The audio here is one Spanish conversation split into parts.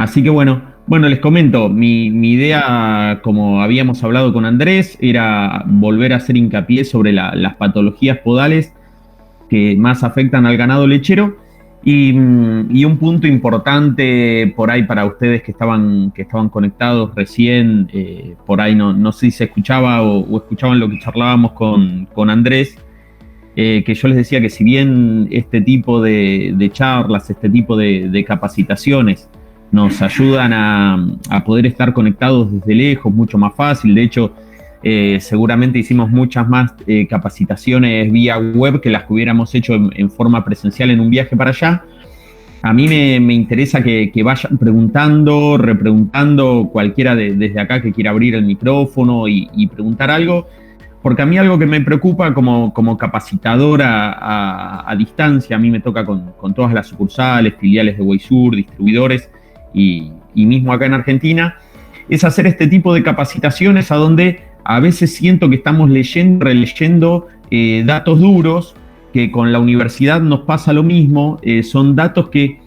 Así que bueno, les comento, mi idea, como habíamos hablado con Andrés, era volver a hacer hincapié sobre las patologías podales que más afectan al ganado lechero y un punto importante por ahí para ustedes que estaban conectados recién, por ahí no sé si se escuchaba o escuchaban lo que charlábamos con Andrés, que yo les decía que si bien este tipo de charlas, este tipo de capacitaciones nos ayudan a poder estar conectados desde lejos, mucho más fácil. De hecho, seguramente hicimos muchas más capacitaciones vía web que las que hubiéramos hecho en forma presencial en un viaje para allá. A mí me interesa que vayan preguntando, repreguntando, cualquiera desde acá que quiera abrir el micrófono y preguntar algo, porque a mí algo que me preocupa como capacitador a distancia, a mí me toca con todas las sucursales, filiales de Weisur, distribuidores y mismo acá en Argentina, es hacer este tipo de capacitaciones a donde a veces siento que estamos leyendo, releyendo datos duros, que con la universidad nos pasa lo mismo, son datos que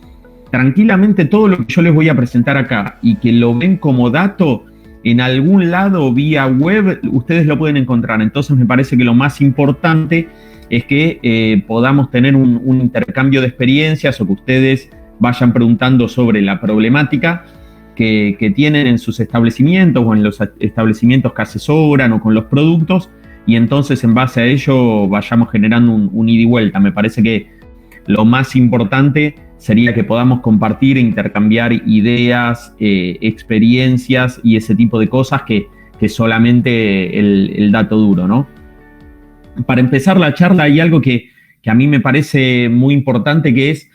tranquilamente todo lo que yo les voy a presentar acá y que lo ven como dato, en algún lado vía web, ustedes lo pueden encontrar. Entonces me parece que lo más importante es que podamos tener un intercambio de experiencias o que ustedes vayan preguntando sobre la problemática que tienen en sus establecimientos o en los establecimientos que asesoran o con los productos, y entonces en base a ello vayamos generando un ida y vuelta. Me parece que lo más importante sería que podamos compartir e intercambiar ideas, experiencias y ese tipo de cosas que solamente el dato duro, ¿no? Para empezar la charla hay algo que a mí me parece muy importante, que es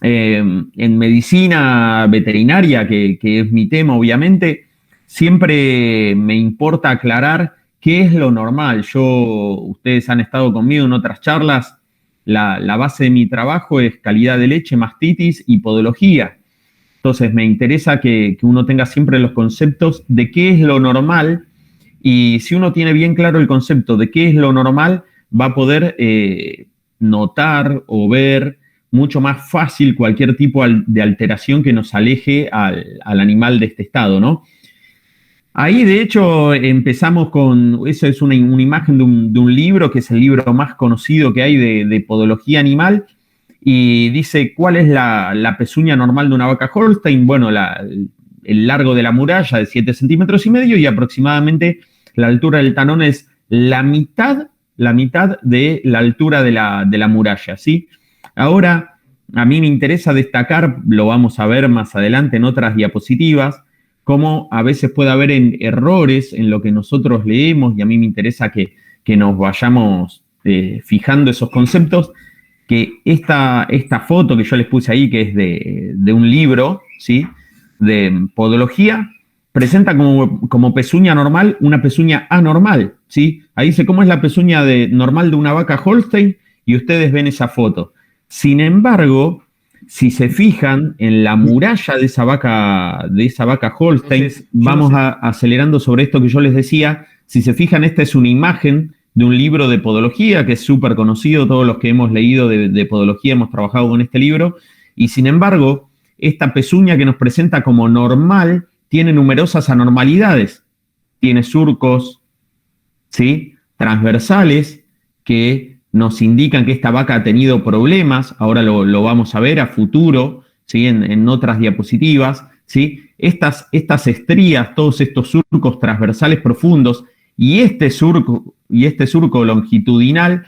en medicina veterinaria, que es mi tema obviamente, siempre me importa aclarar qué es lo normal. Ustedes han estado conmigo en otras charlas. La base de mi trabajo es calidad de leche, mastitis y podología. Entonces me interesa que uno tenga siempre los conceptos de qué es lo normal, y si uno tiene bien claro el concepto de qué es lo normal, va a poder notar o ver mucho más fácil cualquier tipo de alteración que nos aleje al animal de este estado, ¿no? Ahí, de hecho, empezamos eso es una imagen de un libro, que es el libro más conocido que hay de podología animal, y dice cuál es la pezuña normal de una vaca Holstein. Bueno, el largo de la muralla de 7,5 centímetros, y aproximadamente la altura del talón es la mitad de la altura de la muralla, ¿sí? Ahora, a mí me interesa destacar, lo vamos a ver más adelante en otras diapositivas, cómo a veces puede haber errores en lo que nosotros leemos, y a mí me interesa que nos vayamos fijando esos conceptos, que esta foto que yo les puse ahí, que es de un libro, ¿sí?, de podología, presenta como pezuña normal una pezuña anormal, ¿sí? Ahí dice cómo es la pezuña normal de una vaca Holstein, y ustedes ven esa foto. Sin embargo, si se fijan en la muralla de esa vaca Holstein, entonces, vamos acelerando sobre esto que yo les decía. Si se fijan, esta es una imagen de un libro de podología que es súper conocido. Todos los que hemos leído de podología hemos trabajado con este libro, y sin embargo, esta pezuña que nos presenta como normal tiene numerosas anormalidades. Tiene surcos, ¿sí?, transversales, que nos indican que esta vaca ha tenido problemas. Ahora lo vamos a ver a futuro, ¿sí?, en otras diapositivas, ¿sí? Estas estrías, todos estos surcos transversales profundos y este surco longitudinal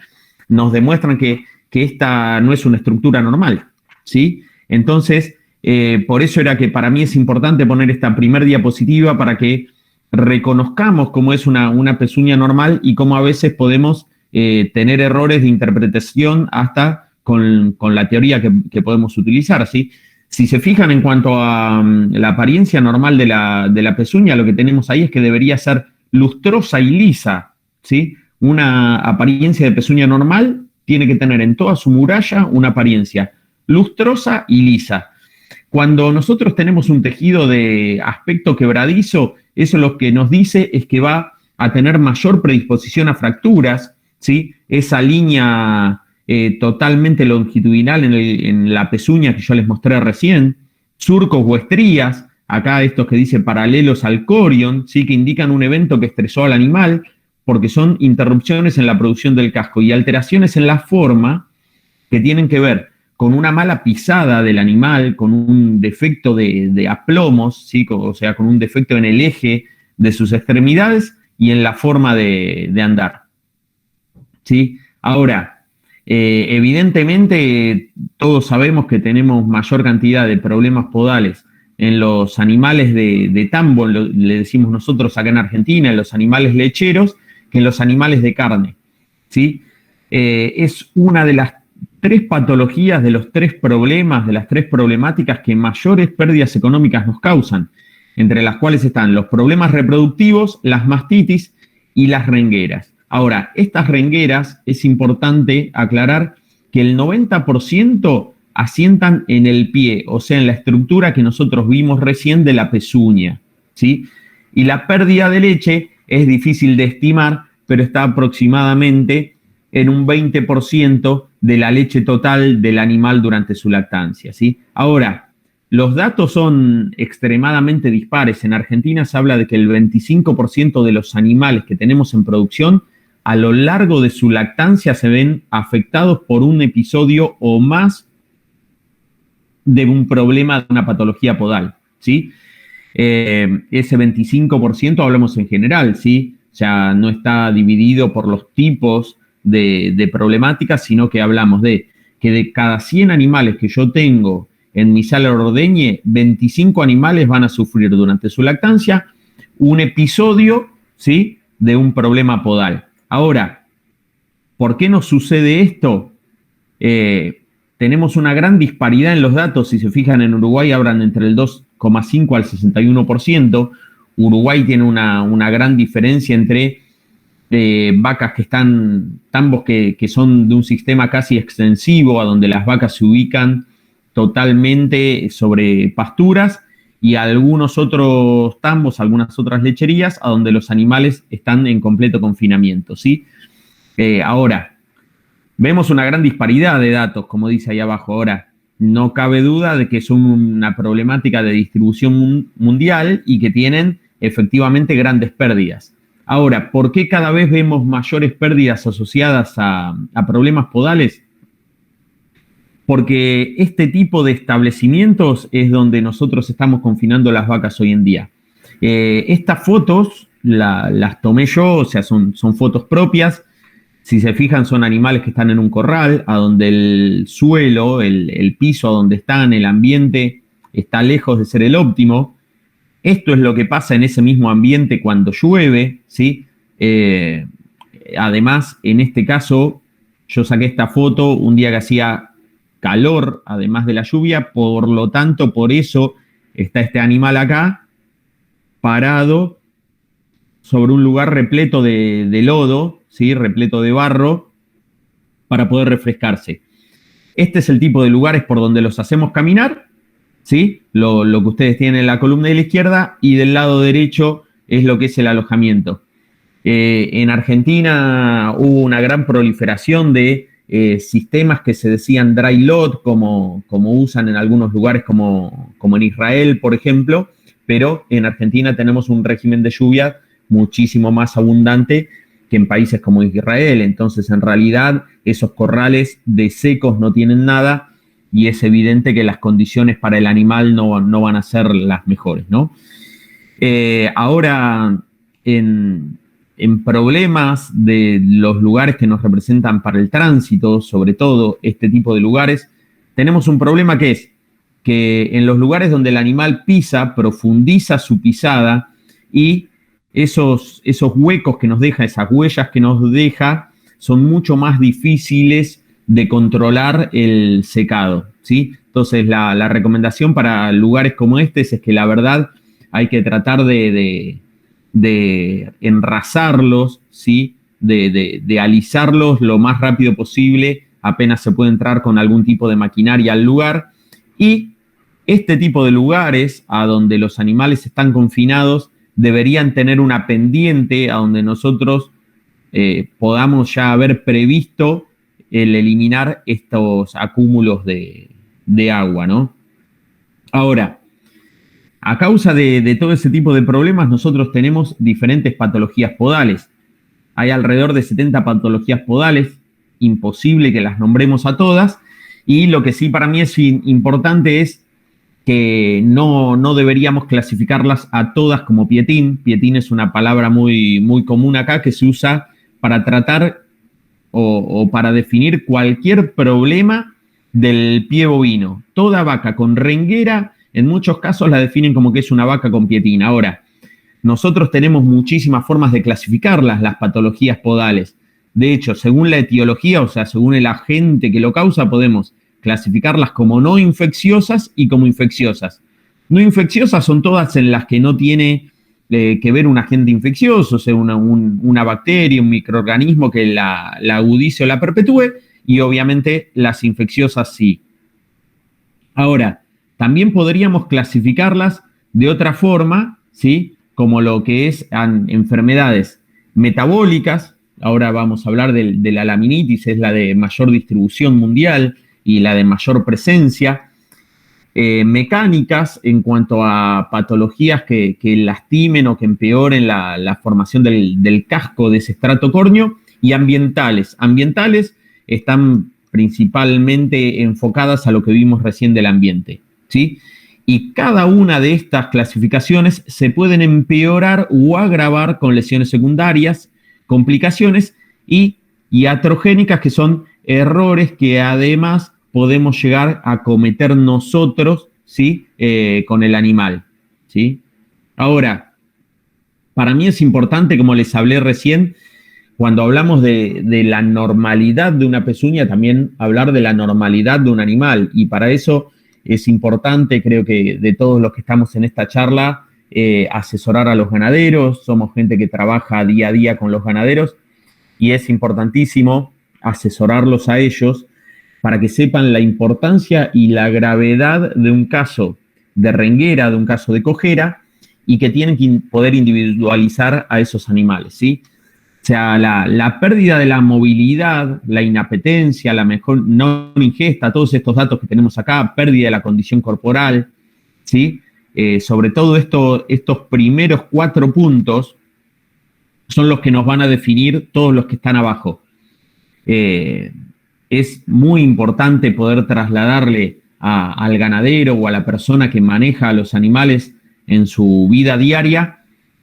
nos demuestran que esta no es una estructura normal, ¿sí? Entonces, por eso era que para mí es importante poner esta primer diapositiva, para que reconozcamos cómo es una pezuña normal y cómo a veces podemos tener errores de interpretación hasta con la teoría que podemos utilizar, ¿sí? Si se fijan en cuanto a la apariencia normal de la pezuña, lo que tenemos ahí es que debería ser lustrosa y lisa, ¿sí? Una apariencia de pezuña normal tiene que tener en toda su muralla una apariencia lustrosa y lisa. Cuando nosotros tenemos un tejido de aspecto quebradizo, eso lo que nos dice es que va a tener mayor predisposición a fracturas, ¿sí? Esa línea totalmente longitudinal en la pezuña que yo les mostré recién, surcos o estrías, acá estos que dice paralelos al corion, ¿sí? Que indican un evento que estresó al animal, porque son interrupciones en la producción del casco y alteraciones en la forma que tienen que ver con una mala pisada del animal, con un defecto de aplomos, ¿sí? O sea, con un defecto en el eje de sus extremidades y en la forma de andar, ¿sí? Ahora, evidentemente todos sabemos que tenemos mayor cantidad de problemas podales en los animales de tambo, le decimos nosotros acá en Argentina, en los animales lecheros, que en los animales de carne, ¿sí? Es una de las 3 patologías, de los 3 problemas, de las 3 problemáticas que mayores pérdidas económicas nos causan, entre las cuales están los problemas reproductivos, las mastitis y las rengueras. Ahora, estas rengueras es importante aclarar que el 90% asientan en el pie, o sea, en la estructura que nosotros vimos recién de la pezuña, ¿sí? Y la pérdida de leche es difícil de estimar, pero está aproximadamente en un 20% de la leche total del animal durante su lactancia, ¿sí? Ahora, los datos son extremadamente dispares. En Argentina se habla de que el 25% de los animales que tenemos en producción a lo largo de su lactancia se ven afectados por un episodio o más de un problema, de una patología podal, ¿sí? Ese 25% hablamos en general, ¿sí? Ya no está dividido por los tipos de problemáticas, sino que hablamos de que de cada 100 animales que yo tengo en mi sala de ordeñe, 25 animales van a sufrir durante su lactancia un episodio, ¿sí? De un problema podal. Ahora, ¿por qué nos sucede esto? Tenemos una gran disparidad en los datos. Si se fijan, en Uruguay hablan entre el 2,5 al 61%. Uruguay tiene una gran diferencia entre vacas que están, tambos que son de un sistema casi extensivo, a donde las vacas se ubican totalmente sobre pasturas, y algunos otros tambos, algunas otras lecherías, a donde los animales están en completo confinamiento, ¿sí? Ahora, vemos una gran disparidad de datos, como dice ahí abajo. Ahora, no cabe duda de que son una problemática de distribución mundial y que tienen efectivamente grandes pérdidas. Ahora, ¿por qué cada vez vemos mayores pérdidas asociadas a problemas podales? Porque este tipo de establecimientos es donde nosotros estamos confinando las vacas hoy en día. Estas fotos las tomé yo, o sea, son fotos propias. Si se fijan, son animales que están en un corral, a donde el suelo, el piso a donde están, el ambiente, está lejos de ser el óptimo. Esto es lo que pasa en ese mismo ambiente cuando llueve, ¿sí? Además, en este caso, yo saqué esta foto un día que hacía calor, además de la lluvia, por lo tanto, por eso está este animal acá, parado sobre un lugar repleto de lodo, ¿sí? Repleto de barro, para poder refrescarse. Este es el tipo de lugares por donde los hacemos caminar, ¿sí? Lo que ustedes tienen en la columna de la izquierda, y del lado derecho es lo que es el alojamiento. En Argentina hubo una gran proliferación de sistemas que se decían dry lot, como usan en algunos lugares como en Israel, por ejemplo, pero en Argentina tenemos un régimen de lluvia muchísimo más abundante que en países como Israel. Entonces, en realidad, esos corrales de secos no tienen nada, y es evidente que las condiciones para el animal no van a ser las mejores, ¿no? Ahora, en problemas de los lugares que nos representan para el tránsito, sobre todo este tipo de lugares, tenemos un problema que es que en los lugares donde el animal pisa, profundiza su pisada, y esos huecos que nos deja, esas huellas que nos deja, son mucho más difíciles de controlar el secado, ¿sí? Entonces, la recomendación para lugares como este es que la verdad hay que tratar de enrasarlos, ¿sí? De alisarlos lo más rápido posible, apenas se puede entrar con algún tipo de maquinaria al lugar. Y este tipo de lugares a donde los animales están confinados deberían tener una pendiente a donde nosotros podamos ya haber previsto el eliminar estos acúmulos de agua, ¿no? Ahora, A causa de todo ese tipo de problemas, nosotros tenemos diferentes patologías podales. Hay alrededor de 70 patologías podales, imposible que las nombremos a todas, y lo que sí para mí es importante es que no deberíamos clasificarlas a todas como pietín. Pietín es una palabra muy, muy común acá que se usa para tratar o para definir cualquier problema del pie bovino. Toda vaca con renguera, en muchos casos la definen como que es una vaca con pietín. Ahora, nosotros tenemos muchísimas formas de clasificarlas, las patologías podales. De hecho, según la etiología, o sea, según el agente que lo causa, podemos clasificarlas como no infecciosas y como infecciosas. No infecciosas son todas en las que no tiene que ver un agente infeccioso, o sea, una bacteria, un microorganismo que la agudice o la perpetúe, y obviamente las infecciosas sí. Ahora, también podríamos clasificarlas de otra forma, ¿sí? Como lo que es enfermedades metabólicas. Ahora vamos a hablar de la laminitis, es la de mayor distribución mundial y la de mayor presencia. Mecánicas en cuanto a patologías que lastimen o que empeoren la formación del casco de ese estrato córneo, y ambientales. Ambientales están principalmente enfocadas a lo que vimos recién del ambiente, ¿sí? Y cada una de estas clasificaciones se pueden empeorar o agravar con lesiones secundarias, complicaciones y iatrogénicas, que son errores que además podemos llegar a cometer nosotros, ¿sí? Con el animal, ¿sí? Ahora, para mí es importante, como les hablé recién, cuando hablamos de la normalidad de una pezuña, también hablar de la normalidad de un animal. Y para eso es importante, creo que de todos los que estamos en esta charla, asesorar a los ganaderos. Somos gente que trabaja día a día con los ganaderos y es importantísimo asesorarlos a ellos para que sepan la importancia y la gravedad de un caso de renguera, de un caso de cojera, y que tienen que poder individualizar a esos animales, ¿sí? O sea, la pérdida de la movilidad, la inapetencia, la mejor no ingesta, todos estos datos que tenemos acá, pérdida de la condición corporal, ¿sí? Sobre todo estos primeros 4 puntos son los que nos van a definir todos los que están abajo. Es muy importante poder trasladarle al ganadero o a la persona que maneja a los animales en su vida diaria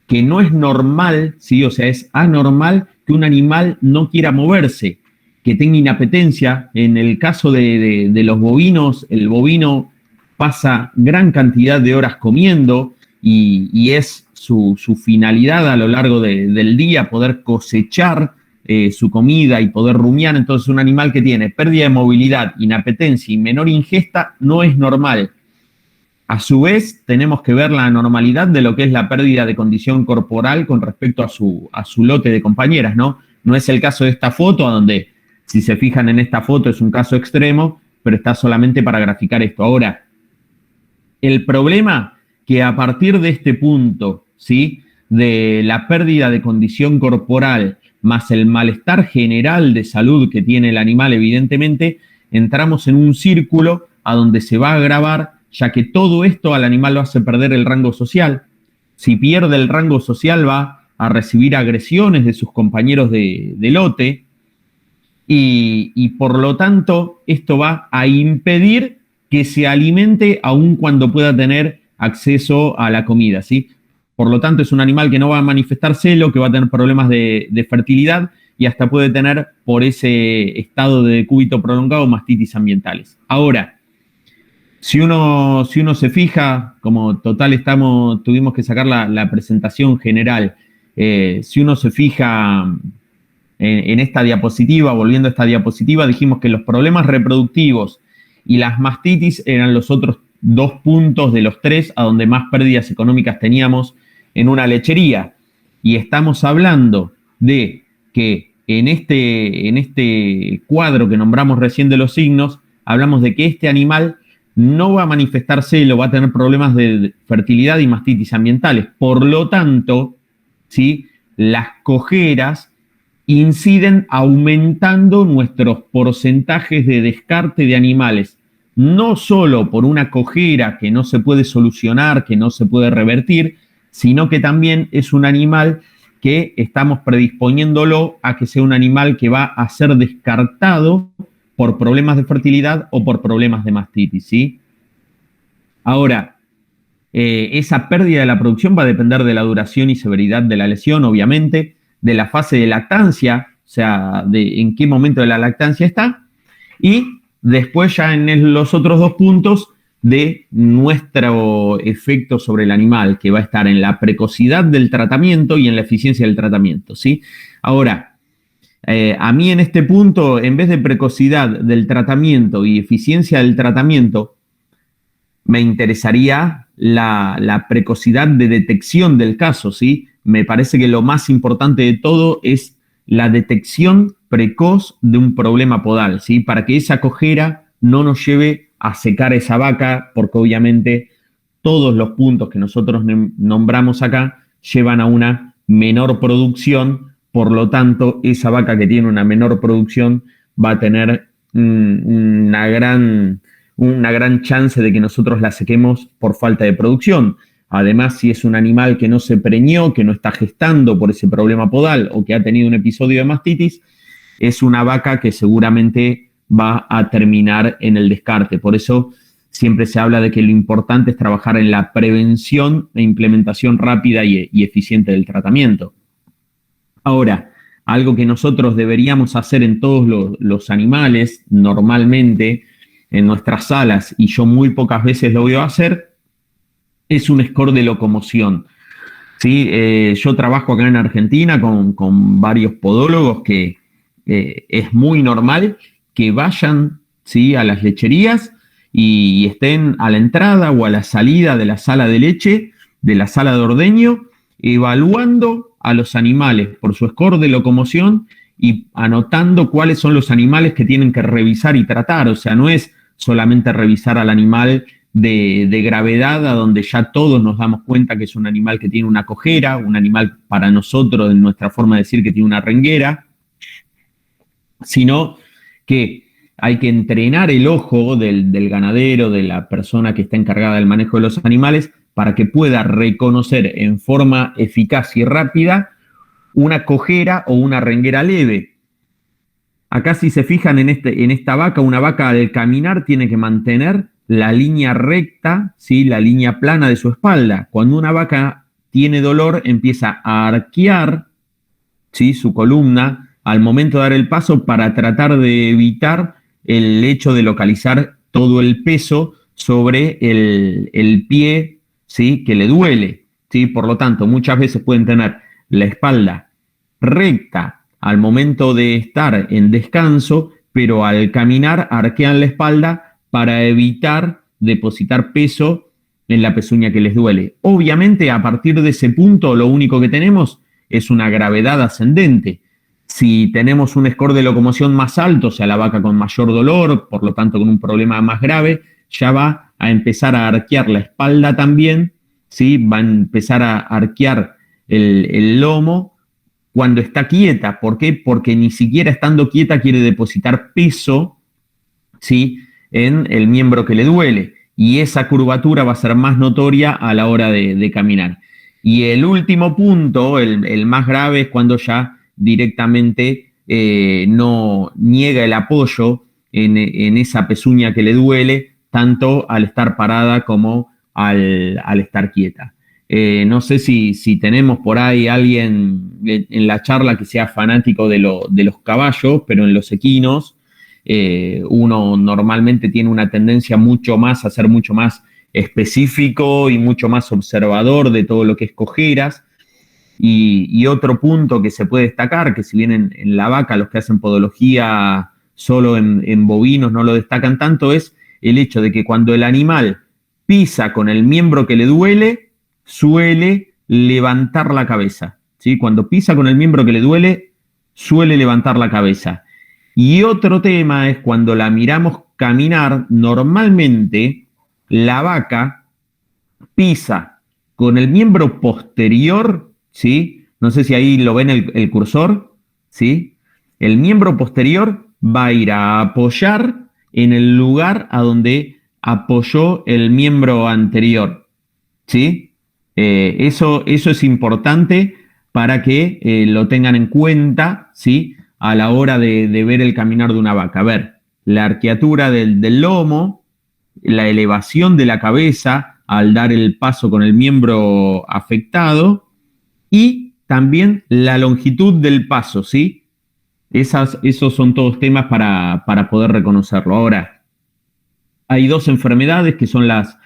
que no es normal, ¿sí? O sea, es anormal que un animal no quiera moverse, que tenga inapetencia. En el caso de los bovinos, el bovino pasa gran cantidad de horas comiendo y es su finalidad a lo largo del día poder cosechar su comida y poder rumiar. Entonces, un animal que tiene pérdida de movilidad, inapetencia y menor ingesta no es normal. A su vez, tenemos que ver la normalidad de lo que es la pérdida de condición corporal con respecto a su lote de compañeras, ¿no? No es el caso de esta foto, donde, si se fijan en esta foto, es un caso extremo, pero está solamente para graficar esto. Ahora, el problema que a partir de este punto, ¿sí? De la pérdida de condición corporal más el malestar general de salud que tiene el animal, evidentemente, entramos en un círculo a donde se va a agravar, ya que todo esto al animal lo hace perder el rango social. Si pierde el rango social, va a recibir agresiones de sus compañeros de lote y por lo tanto esto va a impedir que se alimente aun cuando pueda tener acceso a la comida, ¿sí? Por lo tanto, es un animal que no va a manifestar celo, que va a tener problemas de fertilidad y hasta puede tener, por ese estado de decúbito prolongado, mastitis ambientales. Ahora, si uno se fija, como total tuvimos que sacar la presentación general, si uno se fija en esta diapositiva, volviendo a esta diapositiva, dijimos que los problemas reproductivos y las mastitis eran los otros 2 puntos de los 3 a donde más pérdidas económicas teníamos en una lechería. Y estamos hablando de que en este cuadro que nombramos recién de los signos, hablamos de que este animal no va a manifestar celo, va a tener problemas de fertilidad y mastitis ambientales. Por lo tanto, ¿sí? Las cojeras inciden aumentando nuestros porcentajes de descarte de animales, no solo por una cojera que no se puede solucionar, que no se puede revertir, sino que también es un animal que estamos predisponiéndolo a que sea un animal que va a ser descartado por problemas de fertilidad o por problemas de mastitis, ¿sí? Ahora, esa pérdida de la producción va a depender de la duración y severidad de la lesión, obviamente, de la fase de lactancia, o sea, de en qué momento de la lactancia está, y después ya en los otros dos puntos de nuestro efecto sobre el animal, que va a estar en la precocidad del tratamiento y en la eficiencia del tratamiento, ¿sí? Ahora, a mí en este punto, en vez de precocidad del tratamiento y eficiencia del tratamiento, me interesaría la precocidad de detección del caso, ¿sí? Me parece que lo más importante de todo es la detección precoz de un problema podal, ¿sí? Para que esa cojera no nos lleve a secar esa vaca, porque obviamente todos los puntos que nosotros nombramos acá llevan a una menor producción, por lo tanto, esa vaca que tiene una menor producción va a tener una gran chance de que nosotros la sequemos por falta de producción. Además, si es un animal que no se preñó, que no está gestando por ese problema podal o que ha tenido un episodio de mastitis, es una vaca que seguramente va a terminar en el descarte. Por eso siempre se habla de que lo importante es trabajar en la prevención e implementación rápida y eficiente del tratamiento. Ahora, algo que nosotros deberíamos hacer en todos los animales, normalmente en nuestras salas, y yo muy pocas veces lo voy a hacer, es un score de locomoción. ¿Sí? Yo trabajo acá en Argentina con varios podólogos que es muy normal que vayan, ¿sí?, a las lecherías y estén a la entrada o a la salida de la sala de leche, de la sala de ordeño, evaluando a los animales por su score de locomoción y anotando cuáles son los animales que tienen que revisar y tratar. O sea, no es solamente revisar al animal de gravedad, a donde ya todos nos damos cuenta que es un animal que tiene una cojera, un animal para nosotros, en nuestra forma de decir, que tiene una renguera, sino que hay que entrenar el ojo del ganadero, de la persona que está encargada del manejo de los animales, para que pueda reconocer en forma eficaz y rápida una cojera o una renguera leve. Acá, si se fijan en esta vaca, una vaca al caminar tiene que mantener la línea recta, ¿sí?, la línea plana de su espalda. Cuando una vaca tiene dolor, empieza a arquear, ¿sí?, su columna al momento de dar el paso, para tratar de evitar el hecho de localizar todo el peso sobre el pie, ¿sí?, que le duele, ¿sí? Por lo tanto, muchas veces pueden tener la espalda recta al momento de estar en descanso, pero al caminar arquean la espalda para evitar depositar peso en la pezuña que les duele. Obviamente, a partir de ese punto, lo único que tenemos es una gravedad ascendente. Si tenemos un score de locomoción más alto, o sea, la vaca con mayor dolor, por lo tanto con un problema más grave, ya va a empezar a arquear la espalda también, ¿sí? Va a empezar a arquear el lomo cuando está quieta. ¿Por qué? Porque ni siquiera estando quieta quiere depositar peso, ¿sí?, en el miembro que le duele. Y esa curvatura va a ser más notoria a la hora de caminar. Y el último punto, el más grave, es cuando ya directamente no niega el apoyo en esa pezuña que le duele, tanto al estar parada como al estar quieta. No sé si tenemos por ahí alguien en la charla que sea fanático de los caballos, pero en los equinos uno normalmente tiene una tendencia mucho más a ser mucho más específico y mucho más observador de todo lo que es cojeras. Y otro punto que se puede destacar, que si bien en la vaca los que hacen podología solo en bovinos no lo destacan tanto, es el hecho de que cuando el animal pisa con el miembro que le duele, suele levantar la cabeza, ¿sí? Cuando pisa con el miembro que le duele, suele levantar la cabeza. Y otro tema es cuando la miramos caminar, normalmente la vaca pisa con el miembro posterior, ¿sí? No sé si ahí lo ven el cursor, ¿sí? El miembro posterior va a ir a apoyar en el lugar a donde apoyó el miembro anterior, ¿sí? Eso es importante para que lo tengan en cuenta, ¿sí? A la hora de ver el caminar de una vaca. A ver, la arqueatura del lomo, la elevación de la cabeza al dar el paso con el miembro afectado y también la longitud del paso, ¿sí? Esos son todos temas para poder reconocerlo. Ahora, hay dos enfermedades que son las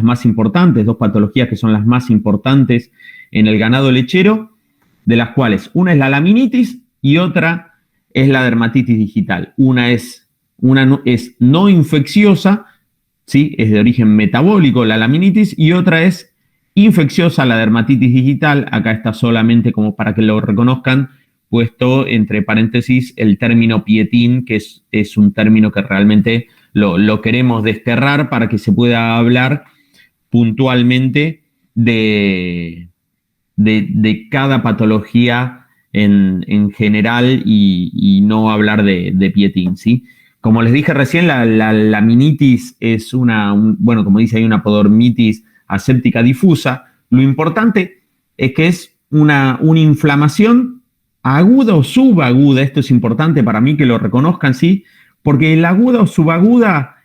más importantes, dos patologías que son las más importantes en el ganado lechero, de las cuales una es la laminitis y otra es la dermatitis digital. Una es no infecciosa, ¿sí? Es de origen metabólico la laminitis, y otra es infecciosa, la dermatitis digital. Acá está solamente como para que lo reconozcan, puesto entre paréntesis el término pietín, que es un término que realmente lo queremos desterrar para que se pueda hablar puntualmente de cada patología en general y no hablar de pietín, ¿sí? Como les dije recién, la laminitis es bueno, como dice, hay una podormitis aséptica difusa. Lo importante es que es una inflamación aguda o subaguda. Esto es importante para mí que lo reconozcan, ¿sí? Porque la aguda o subaguda,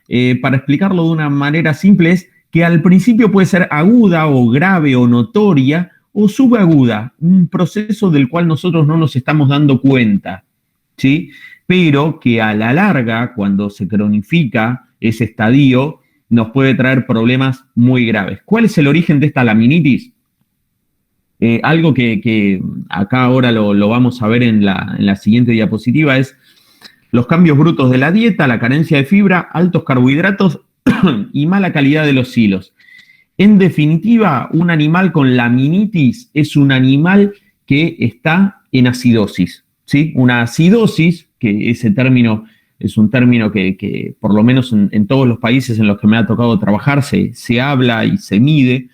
para explicarlo de una manera simple, es que al principio puede ser aguda o grave o notoria, o subaguda, un proceso del cual nosotros no nos estamos dando cuenta, ¿sí? Pero que a la larga, cuando se cronifica ese estadio, nos puede traer problemas muy graves. ¿Cuál es el origen de esta laminitis? Algo que acá ahora lo vamos a ver en la siguiente diapositiva es los cambios brutos de la dieta, la carencia de fibra, altos carbohidratos y mala calidad de los hilos. En definitiva, un animal con laminitis es un animal que está en acidosis, ¿sí? Una acidosis, que ese término es un término que por lo menos en todos los países en los que me ha tocado trabajar se habla y se mide.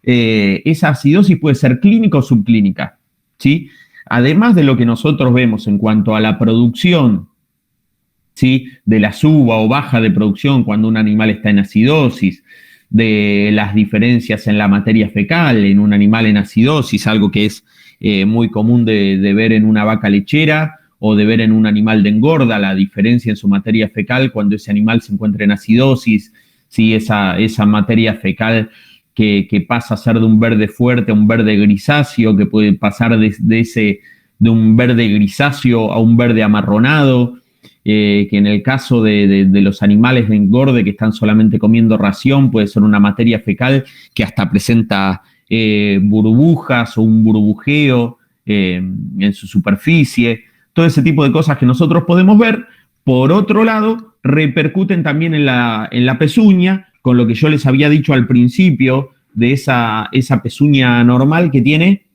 Esa acidosis puede ser clínica o subclínica, ¿sí? Además de lo que nosotros vemos en cuanto a la producción, ¿sí? De la suba o baja de producción cuando un animal está en acidosis, de las diferencias en la materia fecal en un animal en acidosis, algo que es muy común de ver en una vaca lechera o de ver en un animal de engorda, la diferencia en su materia fecal cuando ese animal se encuentra en acidosis, ¿sí? Esa materia fecal que pasa a ser de un verde fuerte a un verde grisáceo, que puede pasar de un verde grisáceo a un verde amarronado, que en el caso de los animales de engorde que están solamente comiendo ración, puede ser una materia fecal que hasta presenta burbujas o un burbujeo en su superficie. Todo ese tipo de cosas que nosotros podemos ver. Por otro lado, repercuten también en la pezuña, con lo que yo les había dicho al principio de esa pezuña normal que tiene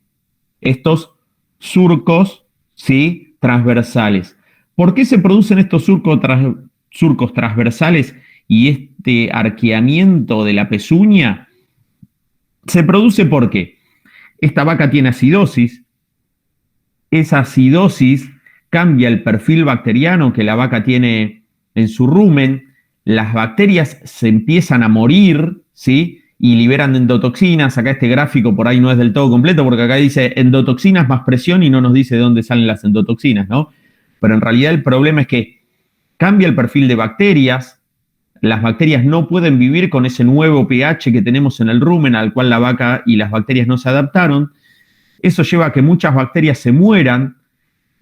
estos surcos, ¿sí? Transversales. ¿Por qué se producen estos surcos transversales y este arqueamiento de la pezuña? Se produce porque esta vaca tiene acidosis, esa acidosis cambia el perfil bacteriano que la vaca tiene en su rumen, las bacterias se empiezan a morir, ¿sí? Y liberan endotoxinas. Acá este gráfico por ahí no es del todo completo porque acá dice endotoxinas más presión y no nos dice de dónde salen las endotoxinas, ¿no? Pero en realidad el problema es que cambia el perfil de bacterias, las bacterias no pueden vivir con ese nuevo pH que tenemos en el rumen al cual la vaca y las bacterias no se adaptaron. Eso lleva a que muchas bacterias se mueran.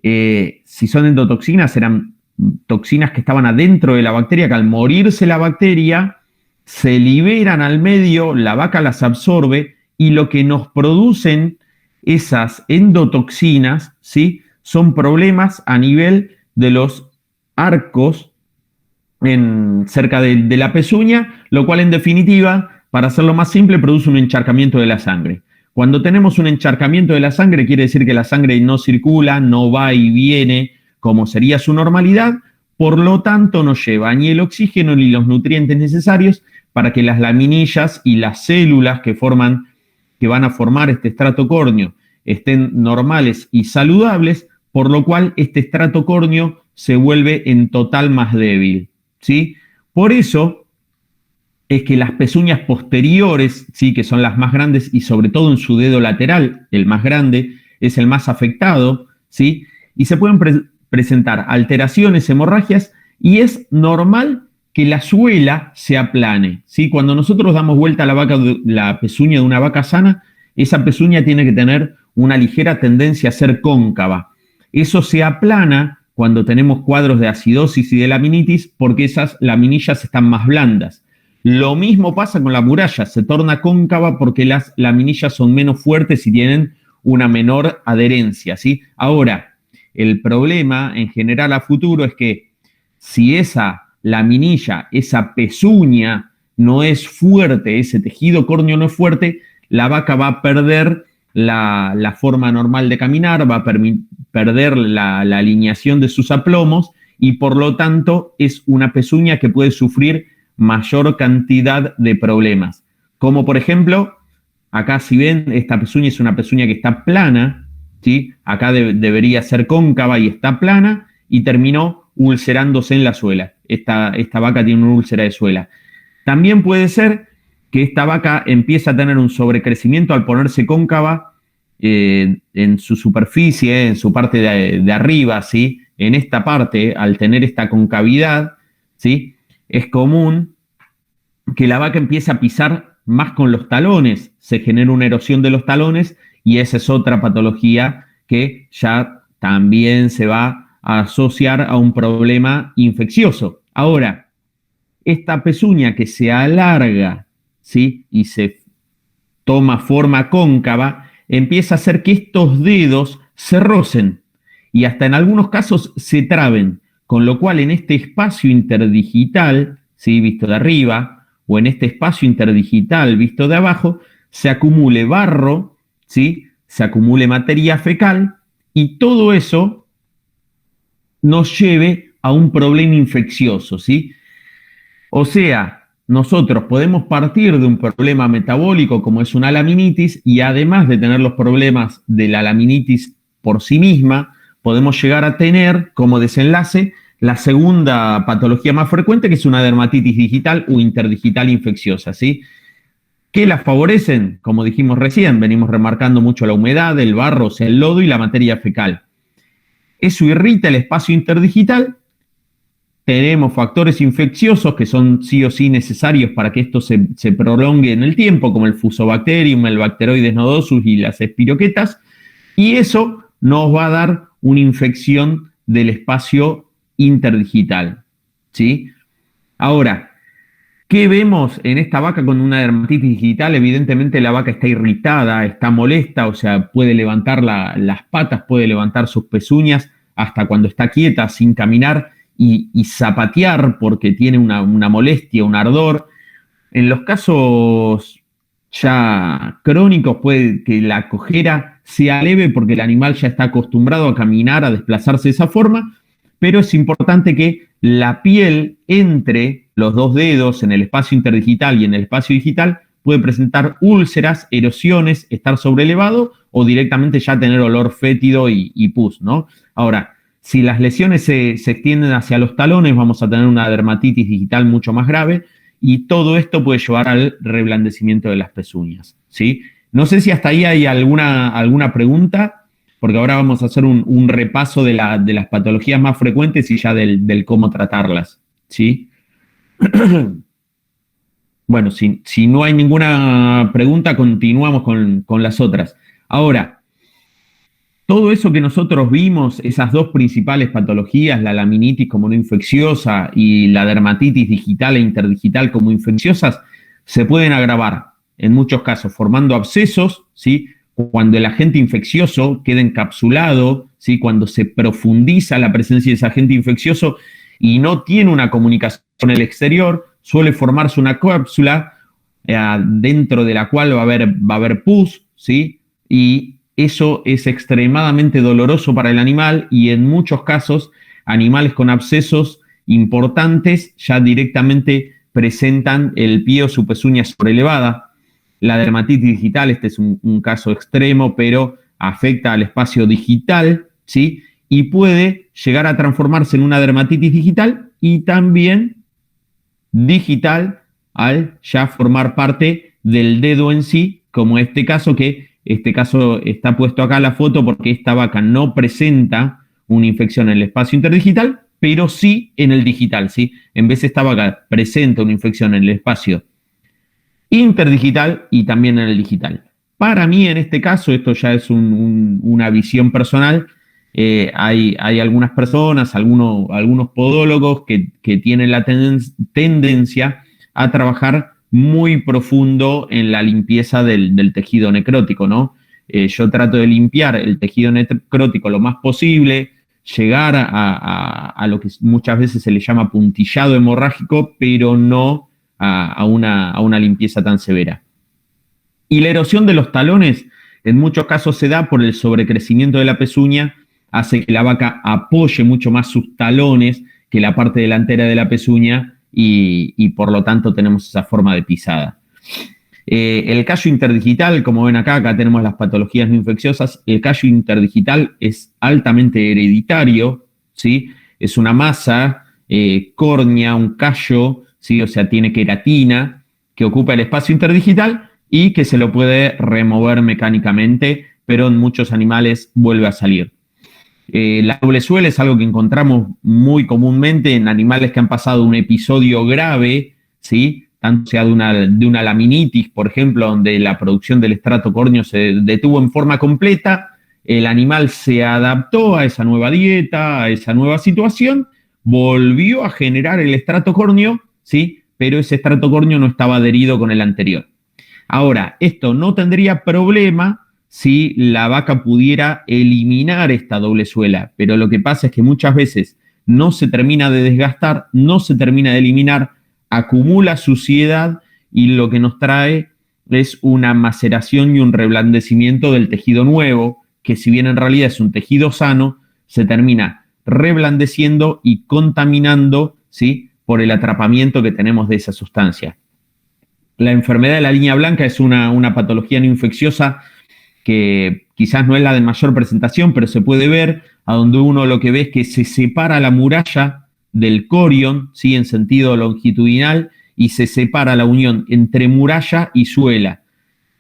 Si son endotoxinas, eran toxinas que estaban adentro de la bacteria, que al morirse la bacteria se liberan al medio, la vaca las absorbe y lo que nos producen esas endotoxinas, ¿sí? Son problemas a nivel de los arcos cerca de la pezuña, lo cual en definitiva, para hacerlo más simple, produce un encharcamiento de la sangre. Cuando tenemos un encharcamiento de la sangre, quiere decir que la sangre no circula, no va y viene como sería su normalidad, por lo tanto no lleva ni el oxígeno ni los nutrientes necesarios para que las laminillas y las células que van a formar este estrato córneo estén normales y saludables, por lo cual este estrato córneo se vuelve en total más débil, ¿sí? Por eso es que las pezuñas posteriores, ¿sí? Que son las más grandes y sobre todo en su dedo lateral, el más grande, es el más afectado, ¿sí? Y se pueden presentar alteraciones, hemorragias, y es normal que la suela se aplane, ¿sí? Cuando nosotros damos vuelta a la pezuña de una vaca sana, esa pezuña tiene que tener una ligera tendencia a ser cóncava. Eso se aplana cuando tenemos cuadros de acidosis y de laminitis porque esas laminillas están más blandas. Lo mismo pasa con la muralla, se torna cóncava porque las laminillas son menos fuertes y tienen una menor adherencia, ¿sí? Ahora, el problema en general a futuro es que si esa laminilla, esa pezuña no es fuerte, ese tejido córneo no es fuerte, la vaca va a perder la forma normal de caminar, va a perder la alineación de sus aplomos y por lo tanto es una pezuña que puede sufrir mayor cantidad de problemas. Como por ejemplo, acá si ven, esta pezuña es una pezuña que está plana, ¿sí? Acá debería ser cóncava y está plana y terminó ulcerándose en la suela. Esta vaca tiene una úlcera de suela. También puede ser que esta vaca empiece a tener un sobrecrecimiento al ponerse cóncava en su superficie, en su parte de arriba, ¿sí? En esta parte, al tener esta concavidad, ¿sí? Es común que la vaca empiece a pisar más con los talones, se genera una erosión de los talones y esa es otra patología que ya también se va a asociar a un problema infeccioso. Ahora, esta pezuña que se alarga, ¿sí? Y se toma forma cóncava, empieza a hacer que estos dedos se rocen y hasta en algunos casos se traben, con lo cual en este espacio interdigital, ¿sí? Visto de arriba, o en este espacio interdigital visto de abajo, se acumule barro, ¿sí? Se acumule materia fecal y todo eso nos lleve a un problema infeccioso, ¿sí? O sea, nosotros podemos partir de un problema metabólico como es una laminitis y además de tener los problemas de la laminitis por sí misma, podemos llegar a tener como desenlace la segunda patología más frecuente, que es una dermatitis digital o interdigital infecciosa, ¿sí? ¿Qué las favorecen? Como dijimos recién, venimos remarcando mucho la humedad, el barro, o sea, el lodo y la materia fecal. Eso irrita el espacio interdigital. Tenemos factores infecciosos que son sí o sí necesarios para que esto se prolongue en el tiempo, como el Fusobacterium, el Bacteroides nodosus y las espiroquetas, y eso nos va a dar una infección del espacio interdigital, ¿sí? Ahora, ¿qué vemos en esta vaca con una dermatitis digital? Evidentemente la vaca está irritada, está molesta, o sea, puede levantar las patas, puede levantar sus pezuñas hasta cuando está quieta, sin caminar, y zapatear porque tiene una molestia, un ardor. En los casos ya crónicos puede que la cojera sea leve porque el animal ya está acostumbrado a caminar, a desplazarse de esa forma, pero es importante que la piel entre los dos dedos en el espacio interdigital y en el espacio digital puede presentar úlceras, erosiones, estar sobrelevado o directamente ya tener olor fétido y pus, ¿no? Ahora, si las lesiones se extienden hacia los talones, vamos a tener una dermatitis digital mucho más grave y todo esto puede llevar al reblandecimiento de las pezuñas, ¿sí? No sé si hasta ahí hay alguna pregunta, porque ahora vamos a hacer un repaso de las patologías más frecuentes y ya del cómo tratarlas, ¿sí? Bueno, si no hay ninguna pregunta, continuamos con las otras. Ahora, todo eso que nosotros vimos, esas dos principales patologías, la laminitis como no infecciosa y la dermatitis digital e interdigital como infecciosas, se pueden agravar en muchos casos formando abscesos, ¿sí? Cuando el agente infeccioso queda encapsulado, ¿sí? Cuando se profundiza la presencia de ese agente infeccioso y no tiene una comunicación con el exterior, suele formarse una cápsula dentro de la cual va a haber pus, ¿sí? Y eso es extremadamente doloroso para el animal y en muchos casos animales con abscesos importantes ya directamente presentan el pie o su pezuña sobrelevada. La dermatitis digital, este es un caso extremo, pero afecta al espacio digital, ¿sí? Y puede llegar a transformarse en una dermatitis digital y también digital al ya formar parte del dedo en sí, como este caso está puesto acá la foto porque esta vaca no presenta una infección en el espacio interdigital, pero sí en el digital, ¿sí? En vez de esta vaca presenta una infección en el espacio interdigital y también en el digital. Para mí, en este caso, esto ya es una visión personal. Hay algunas personas, algunos podólogos que tienen la tendencia a trabajar muy profundo en la limpieza del tejido necrótico, ¿no? Yo trato de limpiar el tejido necrótico lo más posible, llegar a lo que muchas veces se le llama puntillado hemorrágico, pero no a una limpieza tan severa. Y la erosión de los talones en muchos casos se da por el sobrecrecimiento de la pezuña, hace que la vaca apoye mucho más sus talones que la parte delantera de la pezuña y por lo tanto tenemos esa forma de pisada. El callo interdigital, como ven acá tenemos las patologías no infecciosas. El callo interdigital es altamente hereditario, ¿sí? Es una masa córnea, un callo, ¿sí? O sea, tiene queratina que ocupa el espacio interdigital y que se lo puede remover mecánicamente, pero en muchos animales vuelve a salir. La doble suela es algo que encontramos muy comúnmente en animales que han pasado un episodio grave, ¿sí? Tanto sea de una laminitis, por ejemplo, donde la producción del estrato córneo se detuvo en forma completa, el animal se adaptó a esa nueva dieta, a esa nueva situación, volvió a generar el estrato córneo, ¿sí? Pero ese estrato córneo no estaba adherido con el anterior. Ahora, esto no tendría problema si la vaca pudiera eliminar esta doble suela, pero lo que pasa es que muchas veces no se termina de desgastar, no se termina de eliminar, acumula suciedad y lo que nos trae es una maceración y un reblandecimiento del tejido nuevo, que si bien en realidad es un tejido sano, se termina reblandeciendo y contaminando, ¿sí? Por el atrapamiento que tenemos de esa sustancia. La enfermedad de la línea blanca es una patología no infecciosa que quizás no es la de mayor presentación, pero se puede ver, a donde uno lo que ve es que se separa la muralla del corion, ¿sí? En sentido longitudinal, y se separa la unión entre muralla y suela.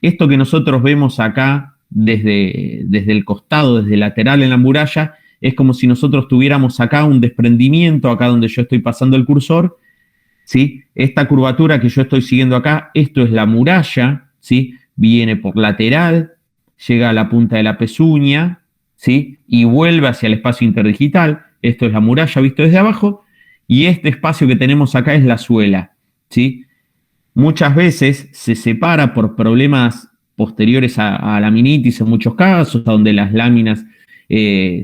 Esto que nosotros vemos acá desde el costado, desde el lateral en la muralla, es como si nosotros tuviéramos acá un desprendimiento, acá donde yo estoy pasando el cursor, ¿sí? Esta curvatura que yo estoy siguiendo acá, esto es la muralla, ¿sí? Viene por lateral, llega a la punta de la pezuña, ¿sí? Y vuelve hacia el espacio interdigital. Esto es la muralla visto desde abajo, y este espacio que tenemos acá es la suela, ¿sí? Muchas veces se separa por problemas posteriores a laminitis en muchos casos, donde las láminas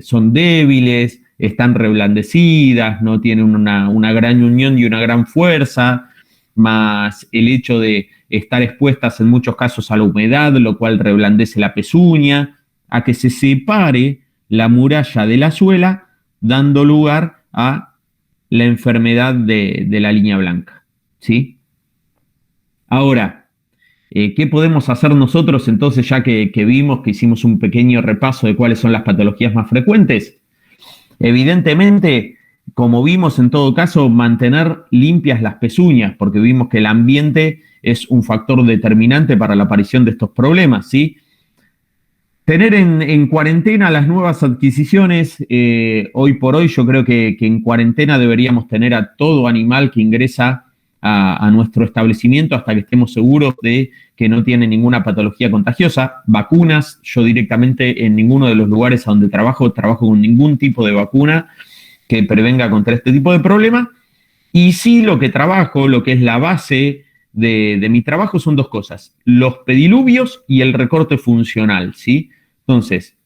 son débiles, están reblandecidas, no tienen una gran unión y una gran fuerza, más el hecho de estar expuestas en muchos casos a la humedad, lo cual reblandece la pezuña, a que se separe la muralla de la suela, dando lugar a la enfermedad de la línea blanca, ¿sí? Ahora, ¿qué podemos hacer nosotros entonces, ya que vimos, que hicimos un pequeño repaso de cuáles son las patologías más frecuentes? Evidentemente, como vimos en todo caso, mantener limpias las pezuñas, porque vimos que el ambiente es un factor determinante para la aparición de estos problemas, ¿sí? Tener en cuarentena las nuevas adquisiciones, hoy por hoy yo creo que en cuarentena deberíamos tener a todo animal que ingresa a nuestro establecimiento hasta que estemos seguros de que no tiene ninguna patología contagiosa. Vacunas, yo directamente en ninguno de los lugares a donde trabajo con ningún tipo de vacuna que prevenga contra este tipo de problema. Y sí, lo que trabajo, lo que es la base de mi trabajo son dos cosas: los pediluvios y el recorte funcional, ¿sí? Entonces,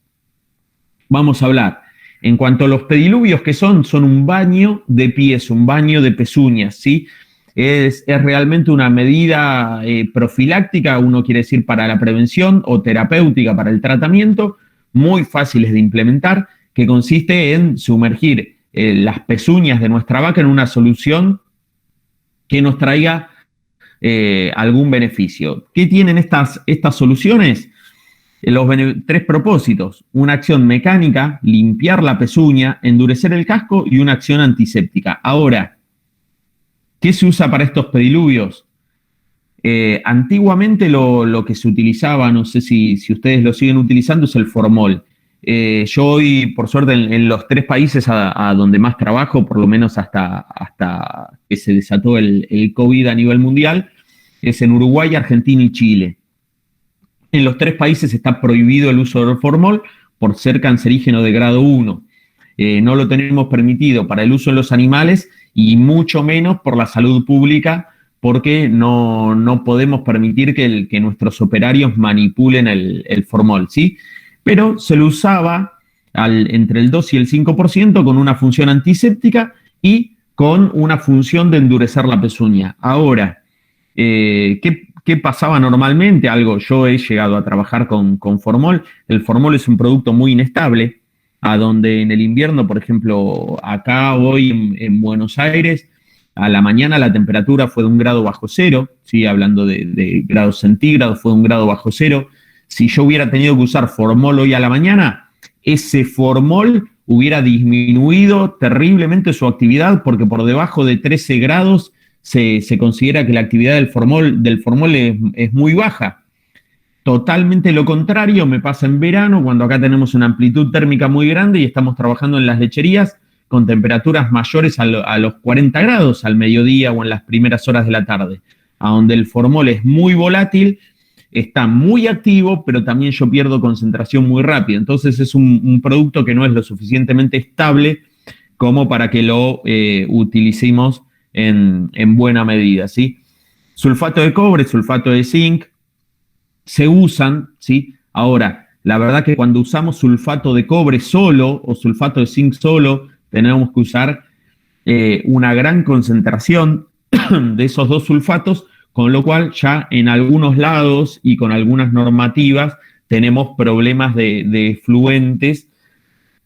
vamos a hablar. En cuanto a los pediluvios, que son un baño de pies, un baño de pezuñas, ¿sí? Es realmente una medida profiláctica, uno quiere decir para la prevención, o terapéutica para el tratamiento, muy fáciles de implementar, que consiste en sumergir las pezuñas de nuestra vaca en una solución que nos traiga algún beneficio. ¿Qué tienen estas soluciones? Los tres propósitos: una acción mecánica, limpiar la pezuña, endurecer el casco, y una acción antiséptica. Ahora, ¿Qué se usa para estos pediluvios? Antiguamente lo que se utilizaba, no sé si ustedes lo siguen utilizando, es el formol. Yo hoy, por suerte, en los 3 países a donde más trabajo, por lo menos hasta que se desató el COVID a nivel mundial, es en Uruguay, Argentina y Chile. En los 3 países está prohibido el uso del formol por ser cancerígeno de grado 1. No lo tenemos permitido para el uso en los animales y mucho menos por la salud pública, porque no podemos permitir que nuestros operarios manipulen el formol, ¿sí? Pero se lo usaba entre el 2 y el 5% con una función antiséptica y con una función de endurecer la pezuña. Ahora, ¿qué pasaba normalmente? Yo he llegado a trabajar con formol. El formol es un producto muy inestable, a donde en el invierno, por ejemplo, acá hoy en Buenos Aires, a la mañana la temperatura fue de 1 grado bajo cero, ¿sí? Hablando de grados centígrados, fue de 1 grado bajo cero. Si yo hubiera tenido que usar formol hoy a la mañana, ese formol hubiera disminuido terriblemente su actividad, porque por debajo de 13 grados se considera que la actividad del formol es muy baja. Totalmente lo contrario me pasa en verano, cuando acá tenemos una amplitud térmica muy grande y estamos trabajando en las lecherías con temperaturas mayores a los 40 grados al mediodía o en las primeras horas de la tarde, a donde el formol es muy volátil, está muy activo, pero también yo pierdo concentración muy rápido. Entonces es un producto que no es lo suficientemente estable como para que lo utilicemos en buena medida, ¿sí? Sulfato de cobre, sulfato de zinc, se usan, ¿sí? Ahora, la verdad que cuando usamos sulfato de cobre solo o sulfato de zinc solo, tenemos que usar una gran concentración de esos 2 sulfatos, con lo cual ya en algunos lados y con algunas normativas tenemos problemas de efluentes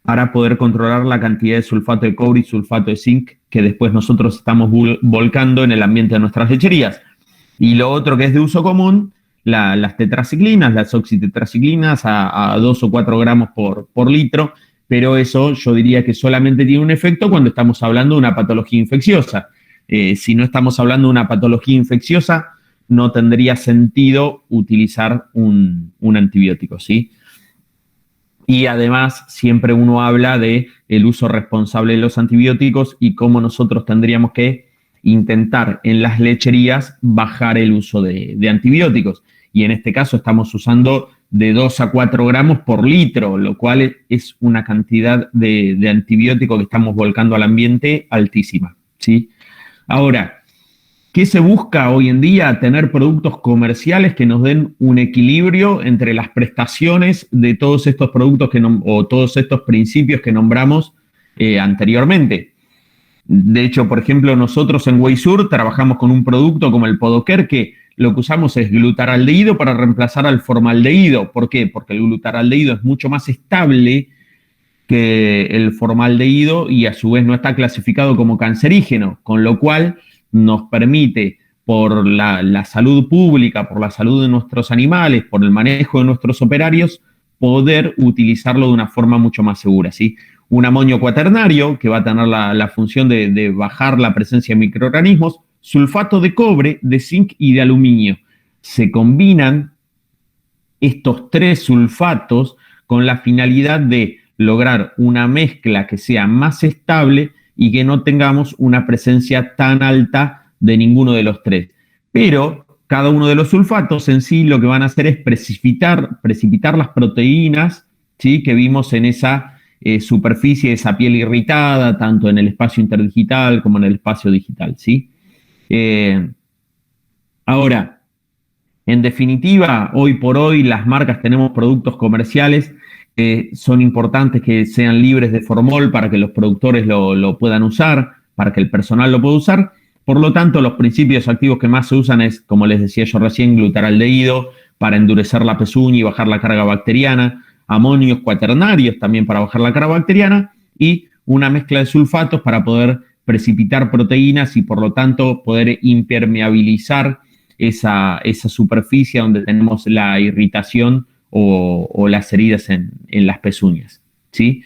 para poder controlar la cantidad de sulfato de cobre y sulfato de zinc que después nosotros estamos volcando en el ambiente de nuestras lecherías. Y lo otro que es de uso común, las tetraciclinas, las oxitetraciclinas a 2 o 4 gramos por litro, pero eso yo diría que solamente tiene un efecto cuando estamos hablando de una patología infecciosa. Si no estamos hablando de una patología infecciosa, no tendría sentido utilizar un antibiótico, ¿sí? Y además siempre uno habla de el uso responsable de los antibióticos y cómo nosotros tendríamos que intentar en las lecherías bajar el uso de antibióticos. Y en este caso estamos usando de 2 a 4 gramos por litro, lo cual es una cantidad de antibiótico que estamos volcando al ambiente altísima, ¿sí? Ahora, ¿qué se busca hoy en día? Tener productos comerciales que nos den un equilibrio entre las prestaciones de todos estos productos o todos estos principios que nombramos anteriormente. De hecho, por ejemplo, nosotros en Weisur trabajamos con un producto como el Podoker, que lo que usamos es glutaraldehído para reemplazar al formaldehído. ¿Por qué? Porque el glutaraldehído es mucho más estable que el formaldehído y a su vez no está clasificado como cancerígeno, con lo cual nos permite, por la salud pública, por la salud de nuestros animales, por el manejo de nuestros operarios, poder utilizarlo de una forma mucho más segura, ¿sí? Un amonio cuaternario, que va a tener la función de bajar la presencia de microorganismos, sulfato de cobre, de zinc y de aluminio. Se combinan estos 3 sulfatos con la finalidad de lograr una mezcla que sea más estable y que no tengamos una presencia tan alta de ninguno de los 3. Pero cada uno de los sulfatos en sí lo que van a hacer es precipitar las proteínas, ¿sí? Que vimos en esa superficie, esa piel irritada, tanto en el espacio interdigital como en el espacio digital, ¿sí? Ahora, en definitiva, hoy por hoy las marcas tenemos productos comerciales que son importantes que sean libres de formol para que los productores lo puedan usar, para que el personal lo pueda usar. Por lo tanto, los principios activos que más se usan es, como les decía yo recién, glutaraldehído para endurecer la pezuña y bajar la carga bacteriana, amonios cuaternarios también para bajar la carga bacteriana y una mezcla de sulfatos para poder precipitar proteínas y por lo tanto poder impermeabilizar esa superficie donde tenemos la irritación o las heridas en las pezuñas, ¿sí?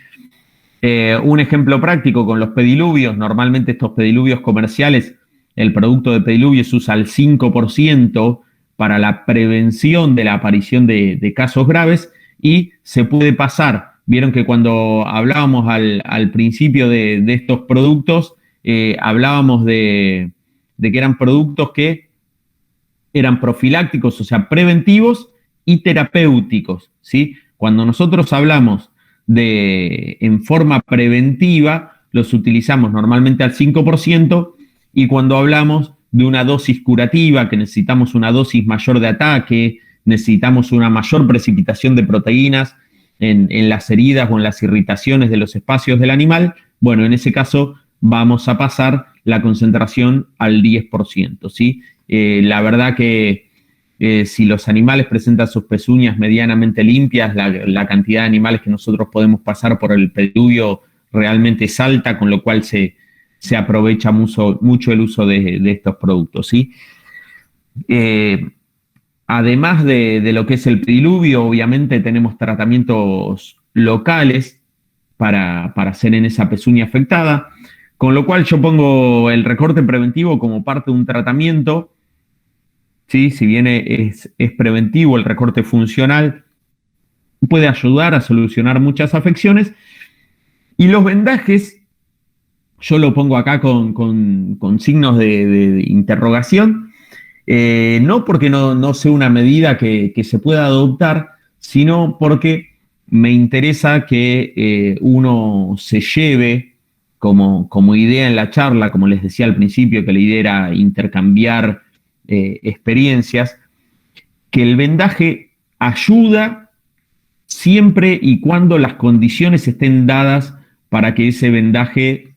Un ejemplo práctico con los pediluvios. Normalmente estos pediluvios comerciales el producto de pediluvio se usa al 5% para la prevención de la aparición de casos graves y se puede pasar. Vieron que cuando hablábamos al principio de estos productos, hablábamos de que eran productos que eran profilácticos, o sea, preventivos y terapéuticos, ¿sí? Cuando nosotros hablamos en forma preventiva, los utilizamos normalmente al 5%, y cuando hablamos de una dosis curativa, que necesitamos una dosis mayor de ataque, necesitamos una mayor precipitación de proteínas en las heridas o en las irritaciones de los espacios del animal, bueno, en ese caso vamos a pasar la concentración al 10%, ¿sí? La verdad que si los animales presentan sus pezuñas medianamente limpias, la cantidad de animales que nosotros podemos pasar por el pediluvio realmente es alta, con lo cual se aprovecha mucho el uso de estos productos, ¿sí? Además de lo que es el pediluvio, obviamente tenemos tratamientos locales para hacer en esa pezuña afectada, con lo cual yo pongo el recorte preventivo como parte de un tratamiento, ¿sí? Si bien es preventivo, el recorte funcional puede ayudar a solucionar muchas afecciones. Y los vendajes, yo lo pongo acá con signos de interrogación, no porque no sea una medida que se pueda adoptar, sino porque me interesa que uno se lleve como idea en la charla, como les decía al principio, que la idea era intercambiar experiencias, que el vendaje ayuda siempre y cuando las condiciones estén dadas para que ese vendaje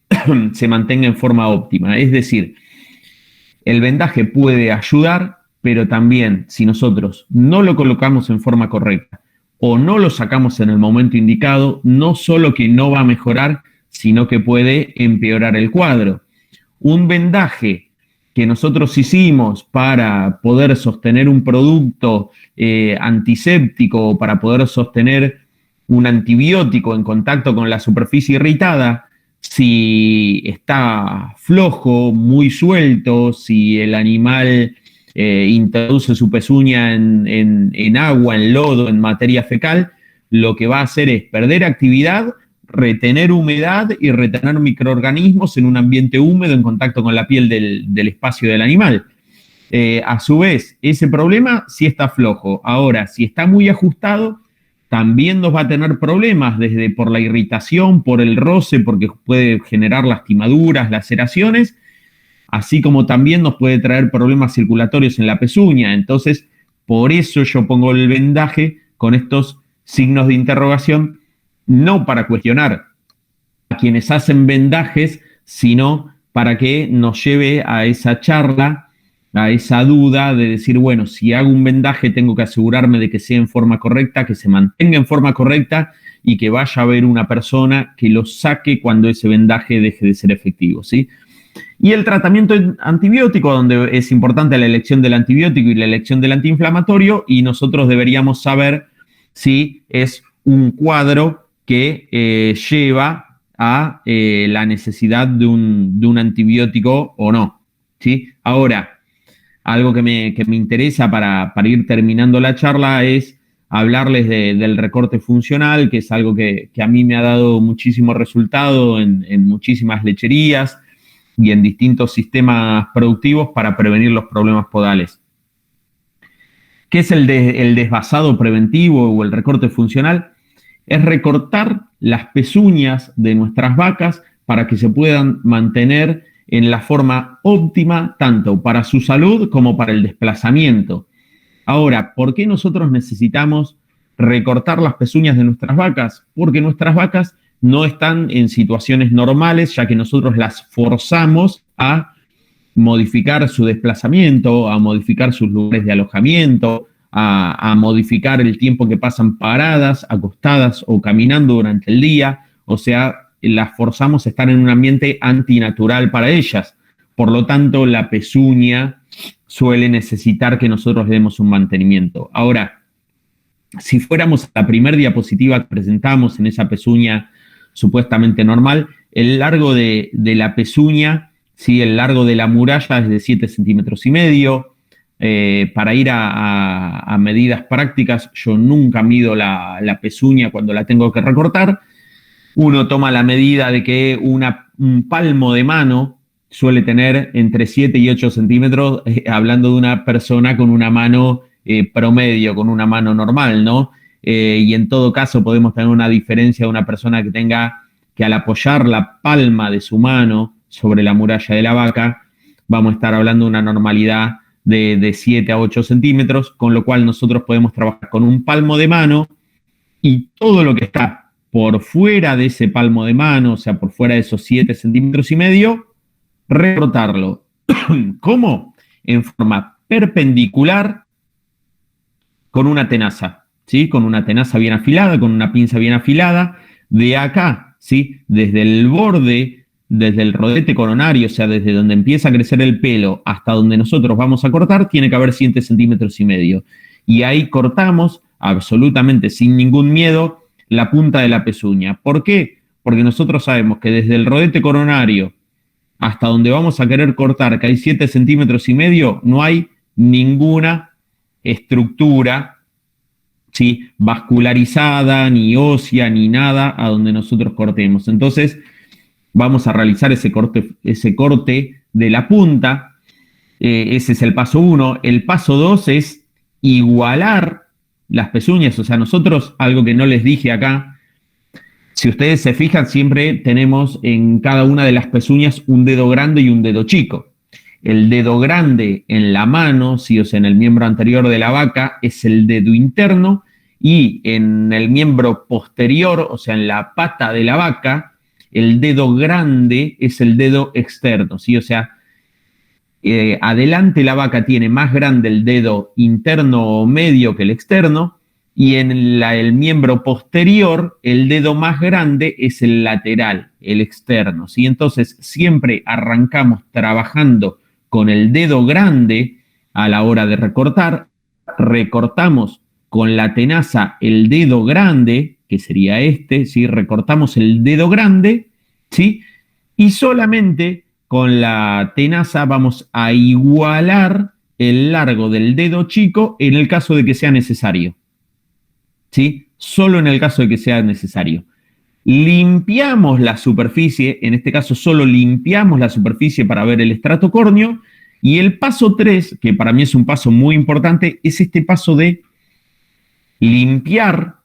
se mantenga en forma óptima. Es decir, el vendaje puede ayudar, pero también si nosotros no lo colocamos en forma correcta o no lo sacamos en el momento indicado, no solo que no va a mejorar, sino que puede empeorar el cuadro. Un vendaje que nosotros hicimos para poder sostener un producto antiséptico o para poder sostener un antibiótico en contacto con la superficie irritada, si está flojo, muy suelto, si el animal introduce su pezuña en agua, en lodo, en materia fecal, lo que va a hacer es perder actividad, retener humedad y retener microorganismos en un ambiente húmedo en contacto con la piel del espacio del animal. A su vez, ese problema sí está flojo. Ahora, si está muy ajustado, también nos va a tener problemas, desde por la irritación, por el roce, porque puede generar lastimaduras, laceraciones, así como también nos puede traer problemas circulatorios en la pezuña. Entonces, por eso yo pongo el vendaje con estos signos de interrogación, no para cuestionar a quienes hacen vendajes, sino para que nos lleve a esa charla, a esa duda de decir, bueno, si hago un vendaje tengo que asegurarme de que sea en forma correcta, que se mantenga en forma correcta y que vaya a haber una persona que lo saque cuando ese vendaje deje de ser efectivo, ¿sí? Y el tratamiento antibiótico, donde es importante la elección del antibiótico y la elección del antiinflamatorio, y nosotros deberíamos saber si es un cuadro que lleva a la necesidad de un antibiótico o no, ¿sí? Ahora, algo que me interesa para ir terminando la charla es hablarles del recorte funcional, que es algo que a mí me ha dado muchísimo resultado en muchísimas lecherías y en distintos sistemas productivos para prevenir los problemas podales. ¿Qué es el desvasado preventivo o el recorte funcional? Es recortar las pezuñas de nuestras vacas para que se puedan mantener en la forma óptima, tanto para su salud como para el desplazamiento. Ahora, ¿por qué nosotros necesitamos recortar las pezuñas de nuestras vacas? Porque nuestras vacas no están en situaciones normales, ya que nosotros las forzamos a modificar su desplazamiento, a modificar sus lugares de alojamiento, a modificar el tiempo que pasan paradas, acostadas o caminando durante el día. O sea, las forzamos a estar en un ambiente antinatural para ellas. Por lo tanto, la pezuña suele necesitar que nosotros le demos un mantenimiento. Ahora, si fuéramos a la primera diapositiva que presentamos en esa pezuña supuestamente normal, el largo de la pezuña ¿sí? El largo de la muralla es de 7,5 centímetros. Para ir a medidas prácticas, yo nunca mido la pezuña cuando la tengo que recortar. Uno toma la medida de que un palmo de mano suele tener entre 7 y 8 centímetros, hablando de una persona con una mano promedio, con una mano normal, ¿no? Y en todo caso podemos tener una diferencia de una persona que tenga que, al apoyar la palma de su mano sobre la muralla de la vaca, vamos a estar hablando de una normalidad de 7 a 8 centímetros, con lo cual nosotros podemos trabajar con un palmo de mano y todo lo que está por fuera de ese palmo de mano, o sea, por fuera de esos 7,5 centímetros, recortarlo. ¿Cómo? En forma perpendicular con una tenaza, ¿sí? Con una tenaza bien afilada, con una pinza bien afilada. De acá, ¿sí? Desde el borde, desde el rodete coronario, o sea, desde donde empieza a crecer el pelo hasta donde nosotros vamos a cortar, tiene que haber 7,5 centímetros. Y ahí cortamos absolutamente sin ningún miedo la punta de la pezuña. ¿Por qué? Porque nosotros sabemos que desde el rodete coronario hasta donde vamos a querer cortar, que hay 7,5 centímetros, no hay ninguna estructura, ¿sí? Vascularizada, ni ósea, ni nada a donde nosotros cortemos. Entonces, vamos a realizar ese corte de la punta. Ese es el paso 1. El paso 2 es igualar las pezuñas. O sea, nosotros, algo que no les dije acá, si ustedes se fijan, siempre tenemos en cada una de las pezuñas un dedo grande y un dedo chico. El dedo grande en la mano, ¿sí? O sea, en el miembro anterior de la vaca, es el dedo interno, y en el miembro posterior, o sea, en la pata de la vaca, el dedo grande es el dedo externo, ¿sí? O sea, adelante la vaca tiene más grande el dedo interno o medio que el externo, y en el miembro posterior el dedo más grande es el lateral, el externo, ¿sí? Entonces siempre arrancamos trabajando con el dedo grande a la hora de recortar, recortamos con la tenaza el dedo grande, que sería este, ¿sí? Recortamos el dedo grande, ¿sí? Y solamente con la tenaza vamos a igualar el largo del dedo chico en el caso de que sea necesario, ¿sí? Solo en el caso de que sea necesario. Limpiamos la superficie, en este caso solo limpiamos la superficie para ver el estrato córneo, y el paso 3, que para mí es un paso muy importante, es este paso de limpiar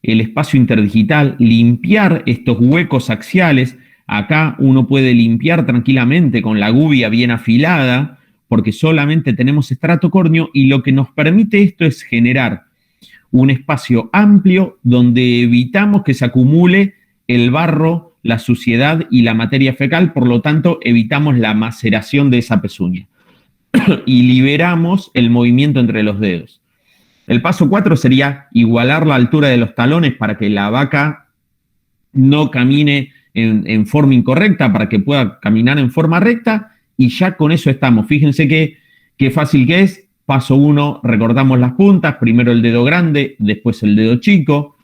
el espacio interdigital, limpiar estos huecos axiales. Acá uno puede limpiar tranquilamente con la gubia bien afilada, porque solamente tenemos estrato córneo, y lo que nos permite esto es generar un espacio amplio donde evitamos que se acumule el barro, la suciedad y la materia fecal, por lo tanto evitamos la maceración de esa pezuña y liberamos el movimiento entre los dedos. El paso 4 sería igualar la altura de los talones para que la vaca no camine en forma incorrecta, para que pueda caminar en forma recta, y ya con eso estamos. Fíjense qué fácil que es. Paso 1, recortamos las puntas, primero el dedo grande, después el dedo chico.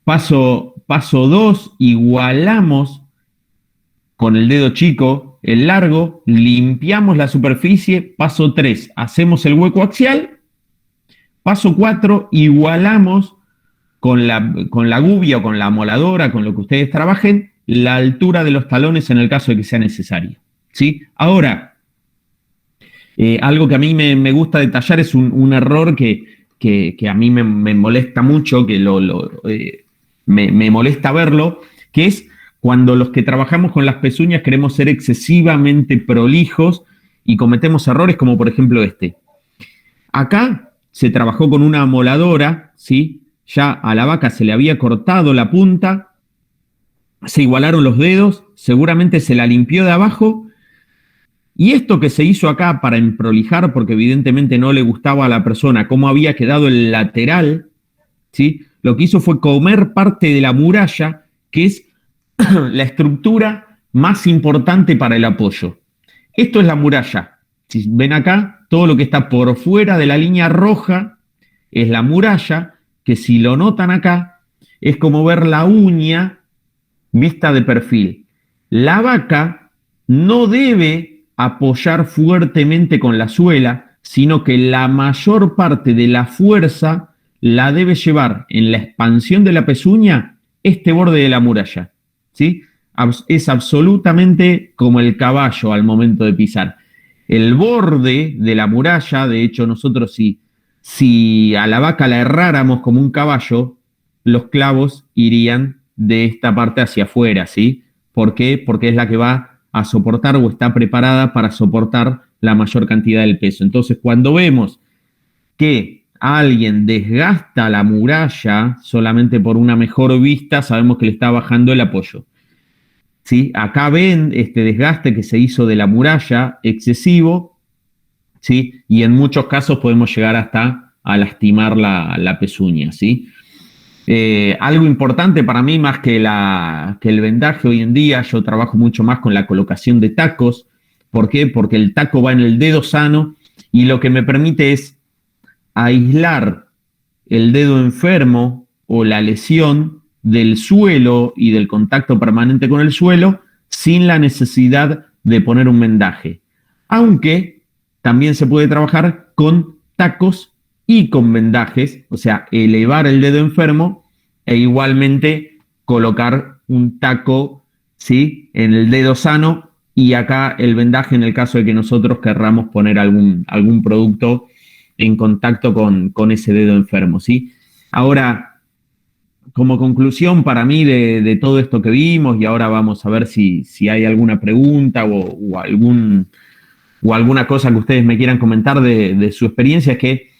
Paso 2, igualamos con el dedo chico el largo, limpiamos la superficie. Paso 3, hacemos el hueco axial. Paso 4, igualamos con la gubia o con la amoladora, con lo que ustedes trabajen, la altura de los talones en el caso de que sea necesario, ¿sí? Ahora, algo que a mí me gusta detallar es un error que a mí me molesta mucho, que me molesta verlo, que es cuando los que trabajamos con las pezuñas queremos ser excesivamente prolijos y cometemos errores como por ejemplo este. Acá se trabajó con una amoladora, ¿sí? Ya a la vaca se le había cortado la punta, se igualaron los dedos, seguramente se la limpió de abajo. Y esto que se hizo acá para emprolijar, porque evidentemente no le gustaba a la persona cómo había quedado el lateral, ¿sí? Lo que hizo fue comer parte de la muralla, que es la estructura más importante para el apoyo. Esto es la muralla. Si ven acá, todo lo que está por fuera de la línea roja es la muralla, que si lo notan acá, es como ver la uña vista de perfil. La vaca no debe apoyar fuertemente con la suela, sino que la mayor parte de la fuerza la debe llevar en la expansión de la pezuña este borde de la muralla, ¿sí? Es absolutamente como el caballo al momento de pisar. El borde de la muralla, de hecho nosotros si a la vaca la erráramos como un caballo, los clavos irían de esta parte hacia afuera, ¿sí? ¿Por qué? Porque es la que va a soportar o está preparada para soportar la mayor cantidad del peso. Entonces, cuando vemos que alguien desgasta la muralla solamente por una mejor vista, sabemos que le está bajando el apoyo. ¿Sí? Acá ven este desgaste que se hizo de la muralla excesivo, ¿sí? Y en muchos casos podemos llegar hasta a lastimar la pezuña, ¿sí? Algo importante para mí, más que el vendaje hoy en día, yo trabajo mucho más con la colocación de tacos. ¿Por qué? Porque el taco va en el dedo sano y lo que me permite es aislar el dedo enfermo o la lesión del suelo y del contacto permanente con el suelo sin la necesidad de poner un vendaje. Aunque también se puede trabajar con tacos y con vendajes, o sea, elevar el dedo enfermo e igualmente colocar un taco, ¿sí?, en el dedo sano, y acá el vendaje en el caso de que nosotros querramos poner algún producto en contacto con ese dedo enfermo, ¿sí? Ahora, como conclusión para mí de todo esto que vimos, y ahora vamos a ver si hay alguna pregunta o alguna cosa que ustedes me quieran comentar de su experiencia, es que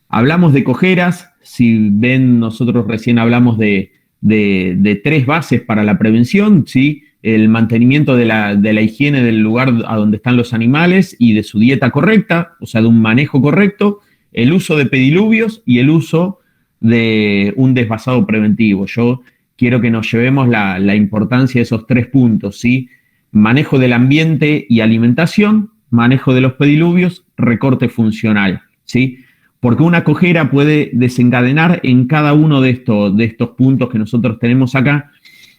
hablamos de cojeras. Si ven, nosotros recién hablamos de 3 bases para la prevención, ¿sí? El mantenimiento de la higiene del lugar a donde están los animales y de su dieta correcta, o sea, de un manejo correcto, el uso de pediluvios y el uso de un desvasado preventivo. Yo quiero que nos llevemos la importancia de esos 3 puntos, ¿sí? Manejo del ambiente y alimentación, manejo de los pediluvios, recorte funcional, ¿sí? Porque una cojera puede desencadenar en cada uno de estos puntos que nosotros tenemos acá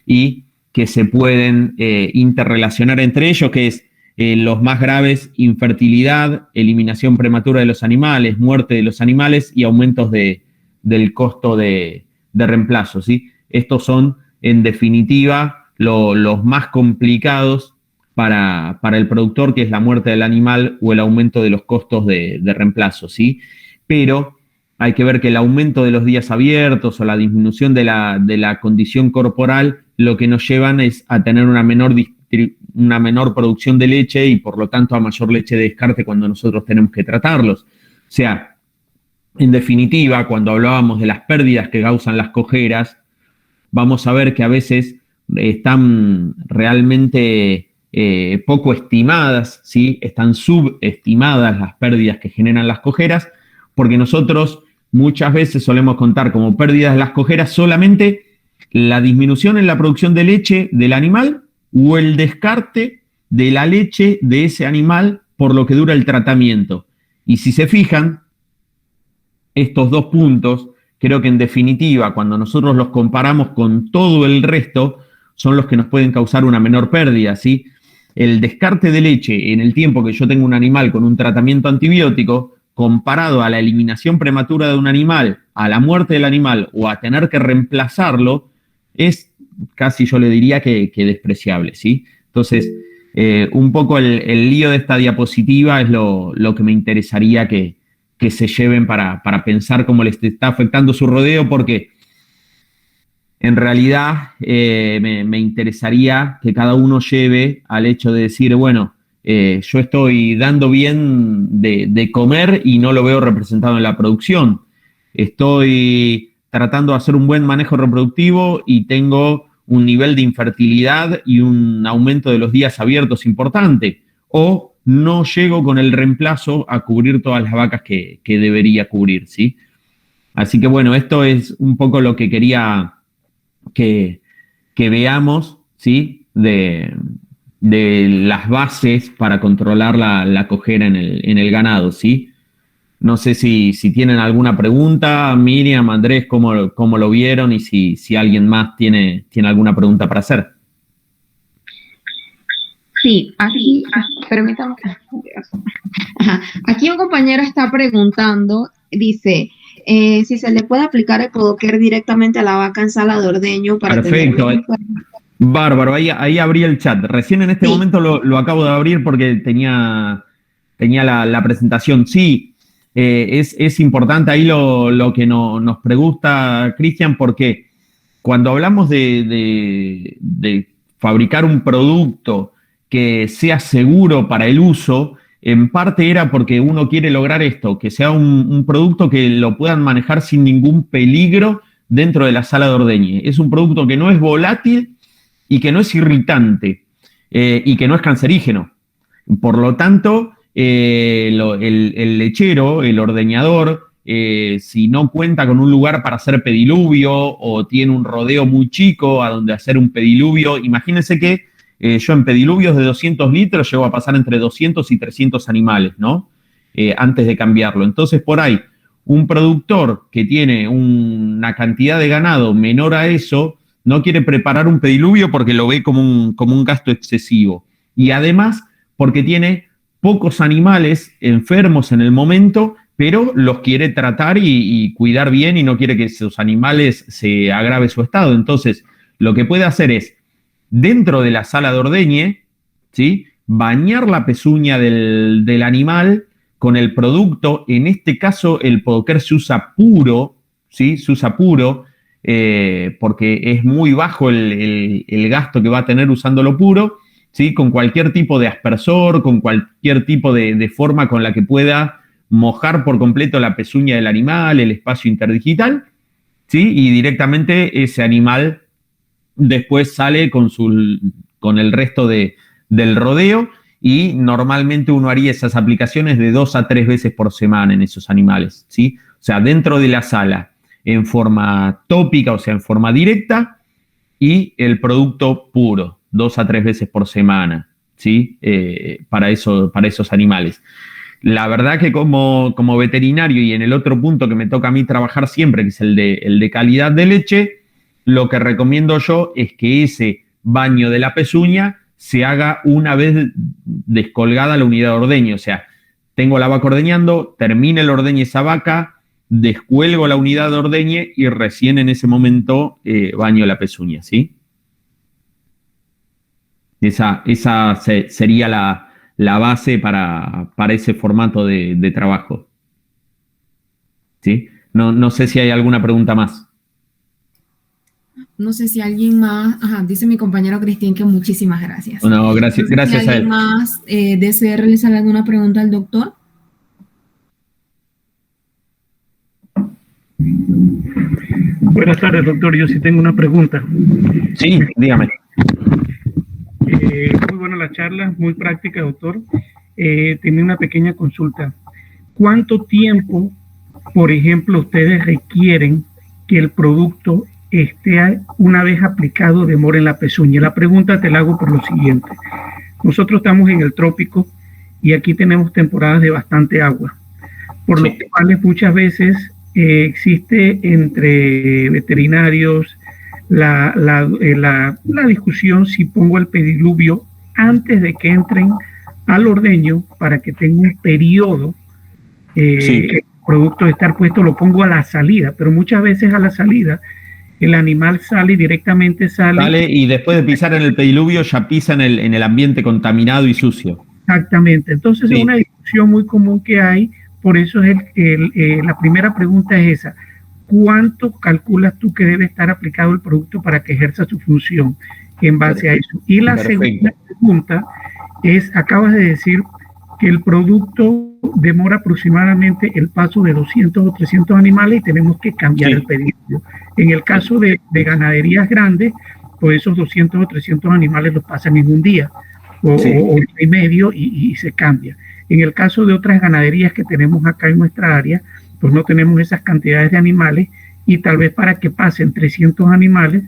y que se pueden interrelacionar entre ellos, que es los más graves: infertilidad, eliminación prematura de los animales, muerte de los animales y aumentos del costo de reemplazo, ¿sí? Estos son, en definitiva, los más complicados para el productor, que es la muerte del animal o el aumento de los costos de reemplazo, ¿sí? Pero hay que ver que el aumento de los días abiertos o la disminución de la condición corporal lo que nos llevan es a tener una menor producción de leche y por lo tanto a mayor leche de descarte cuando nosotros tenemos que tratarlos. O sea, en definitiva, cuando hablábamos de las pérdidas que causan las cojeras, vamos a ver que a veces están realmente poco estimadas, ¿sí? Están subestimadas las pérdidas que generan las cojeras, porque nosotros muchas veces solemos contar como pérdidas de las cojeras solamente la disminución en la producción de leche del animal o el descarte de la leche de ese animal por lo que dura el tratamiento. Y si se fijan, estos 2 puntos, creo que en definitiva, cuando nosotros los comparamos con todo el resto, son los que nos pueden causar una menor pérdida, ¿sí? El descarte de leche en el tiempo que yo tengo un animal con un tratamiento antibiótico, comparado a la eliminación prematura de un animal, a la muerte del animal o a tener que reemplazarlo, es casi, yo le diría, que despreciable, ¿sí? Entonces, un poco el lío de esta diapositiva es lo que me interesaría que se lleven para pensar cómo les está afectando su rodeo, porque en realidad me interesaría que cada uno lleve al hecho de decir, bueno, yo estoy dando bien de comer y no lo veo representado en la producción. Estoy tratando de hacer un buen manejo reproductivo y tengo un nivel de infertilidad y un aumento de los días abiertos importante. O no llego con el reemplazo a cubrir todas las vacas que debería cubrir, ¿sí? Así que bueno, esto es un poco lo que quería que veamos, ¿sí? De las bases para controlar la cojera en el ganado, ¿sí? No sé si tienen alguna pregunta, Miriam, Andrés, cómo lo vieron, y si alguien más tiene alguna pregunta para hacer. Sí, aquí, permítame. Ajá. Aquí un compañero está preguntando, dice, si se le puede aplicar el Podoker directamente a la vaca en sala de ordeño para tener Perfecto. menos. Bárbaro, ahí abrí el chat. Recién en este Sí, momento lo acabo de abrir porque tenía la presentación. Sí, es importante ahí lo que nos pregunta Cristian, porque cuando hablamos de fabricar un producto que sea seguro para el uso, en parte era porque uno quiere lograr esto, que sea un producto que lo puedan manejar sin ningún peligro dentro de la sala de ordeñe. Es un producto que no es volátil y que no es irritante y que no es cancerígeno. Por lo tanto, el lechero, el ordeñador, si no cuenta con un lugar para hacer pediluvio o tiene un rodeo muy chico a donde hacer un pediluvio, imagínense que yo en pediluvios de 200 litros llego a pasar entre 200 y 300 animales, ¿no? Antes de cambiarlo. Entonces, por ahí, un productor que tiene una cantidad de ganado menor a eso, no quiere preparar un pediluvio porque lo ve como un gasto excesivo. Y además, porque tiene pocos animales enfermos en el momento, pero los quiere tratar y cuidar bien y no quiere que esos animales se agrave su estado. Entonces, lo que puede hacer es, dentro de la sala de ordeñe, ¿sí?, bañar la pezuña del animal con el producto. En este caso, el Podoker se usa puro, ¿sí? Se usa puro, porque es muy bajo el gasto que va a tener usándolo puro, ¿sí? Con cualquier tipo de aspersor, con cualquier tipo de forma con la que pueda mojar por completo la pezuña del animal, el espacio interdigital, ¿sí? Y directamente ese animal después sale con el resto del rodeo, y normalmente uno haría esas aplicaciones de 2 a 3 veces por semana en esos animales, ¿sí? O sea, dentro de la sala, en forma tópica, o sea, en forma directa, y el producto puro, 2 a 3 veces por semana, ¿sí? Para esos animales. La verdad que como veterinario, y en el otro punto que me toca a mí trabajar siempre, que es el de calidad de leche, lo que recomiendo yo es que ese baño de la pezuña se haga una vez descolgada la unidad de ordeño. O sea, tengo la vaca ordeñando, termina el ordeñe esa vaca, descuelgo la unidad de ordeñe y recién en ese momento baño la pezuña, ¿sí? Esa sería la base para ese formato de trabajo, ¿sí? No sé si hay alguna pregunta más. No sé si alguien más, dice mi compañero Cristian que muchísimas gracias. No, gracias, No sé gracias si a él. alguien más desea realizar alguna pregunta al doctor. Buenas tardes, doctor. Yo sí tengo una pregunta. Sí, dígame. Muy buena la charla, muy práctica, doctor. Tenía una pequeña consulta. ¿Cuánto tiempo, por ejemplo, ustedes requieren que el producto esté, una vez aplicado, demore en la pezuña? La pregunta te la hago por lo siguiente. Nosotros estamos en el trópico y aquí tenemos temporadas de bastante agua, por lo cual muchas veces existe entre veterinarios la discusión si pongo el pediluvio antes de que entren al ordeño para que tenga un periodo el producto de estar puesto, lo pongo a la salida, pero muchas veces a la salida el animal sale y directamente sale y después de pisar en el pediluvio ya pisa en el ambiente contaminado y sucio. Exactamente, entonces es una discusión muy común que hay, por eso es la primera pregunta es esa: ¿cuánto calculas tú que debe estar aplicado el producto para que ejerza su función en base a eso? Y la segunda pregunta es, acabas de decir que el producto demora aproximadamente el paso de 200 o 300 animales y tenemos que cambiar el pediluvio. En el caso de ganaderías grandes, pues esos 200 o 300 animales los pasan en un día o y medio y se cambia. En el caso de otras ganaderías que tenemos acá en nuestra área, pues no tenemos esas cantidades de animales, y tal vez para que pasen 300 animales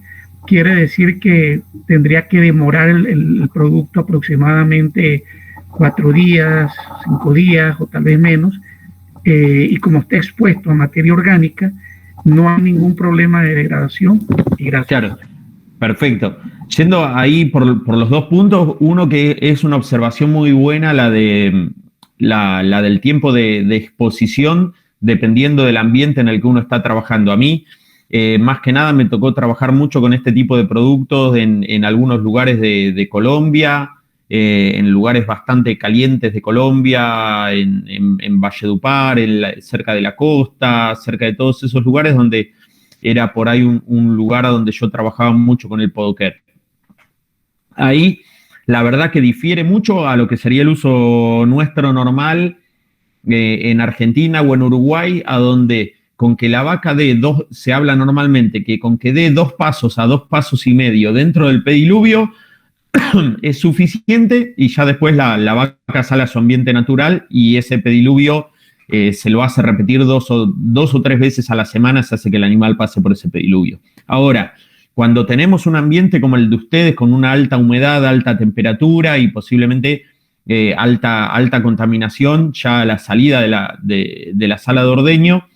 quiere decir que tendría que demorar el producto aproximadamente 4 días, 5 días o tal vez menos, y como está expuesto a materia orgánica, no hay ningún problema de degradación. Y gracias. Claro, perfecto. Yendo ahí por los dos puntos, uno que es una observación muy buena, la del tiempo de exposición, dependiendo del ambiente en el que uno está trabajando. A mí, más que nada, me tocó trabajar mucho con este tipo de productos en algunos lugares de Colombia, en lugares bastante calientes de Colombia, en Valledupar, cerca de la costa, cerca de todos esos lugares donde era por ahí un lugar donde yo trabajaba mucho con el Podoker. Ahí, la verdad que difiere mucho a lo que sería el uso nuestro normal en Argentina o en Uruguay, a donde con que la vaca se habla normalmente que con que dé 2 pasos a 2 pasos y medio dentro del pediluvio es suficiente y ya después la vaca sale a su ambiente natural y ese pediluvio se lo hace repetir dos o tres veces a la semana, se hace que el animal pase por ese pediluvio. Ahora, cuando tenemos un ambiente como el de ustedes, con una alta humedad, alta temperatura y posiblemente alta contaminación, ya a la salida de la sala de ordeño,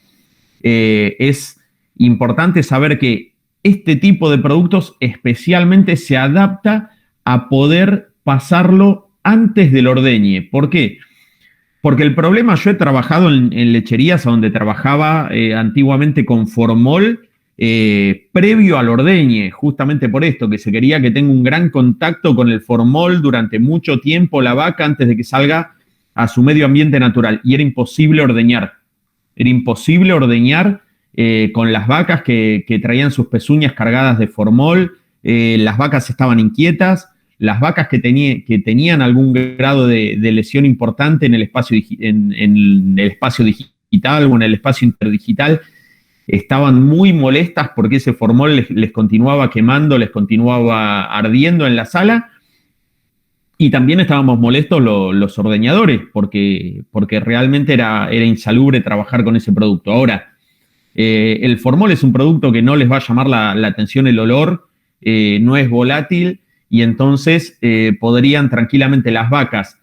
es importante saber que este tipo de productos especialmente se adapta a poder pasarlo antes del ordeñe. ¿Por qué? Porque el problema, yo he trabajado en lecherías donde trabajaba antiguamente con formol previo al ordeñe, justamente por esto, que se quería que tenga un gran contacto con el formol durante mucho tiempo la vaca antes de que salga a su medio ambiente natural. Y era imposible ordeñar. Era imposible ordeñar con las vacas que traían sus pezuñas cargadas de formol. Las vacas estaban inquietas. Las vacas que tenían algún grado de lesión importante en el espacio digital o en el espacio interdigital estaban muy molestas porque ese formol les continuaba quemando, les continuaba ardiendo en la sala. Y también estábamos molestos los ordeñadores porque realmente era insalubre trabajar con ese producto. Ahora, el formol es un producto que no les va a llamar la atención el olor, no es volátil, y entonces podrían tranquilamente las vacas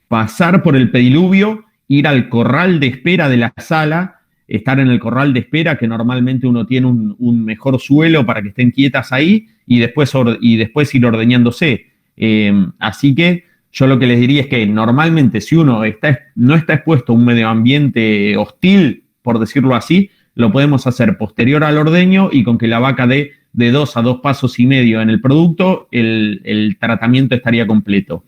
pasar por el pediluvio, ir al corral de espera de la sala, estar en el corral de espera, que normalmente uno tiene un mejor suelo para que estén quietas ahí, y después ir ordeñándose. Así que yo lo que les diría es que normalmente si uno no está expuesto a un medio ambiente hostil, por decirlo así, lo podemos hacer posterior al ordeño y con que la vaca dé de 2 a 2 pasos y medio en el producto, el tratamiento estaría completo.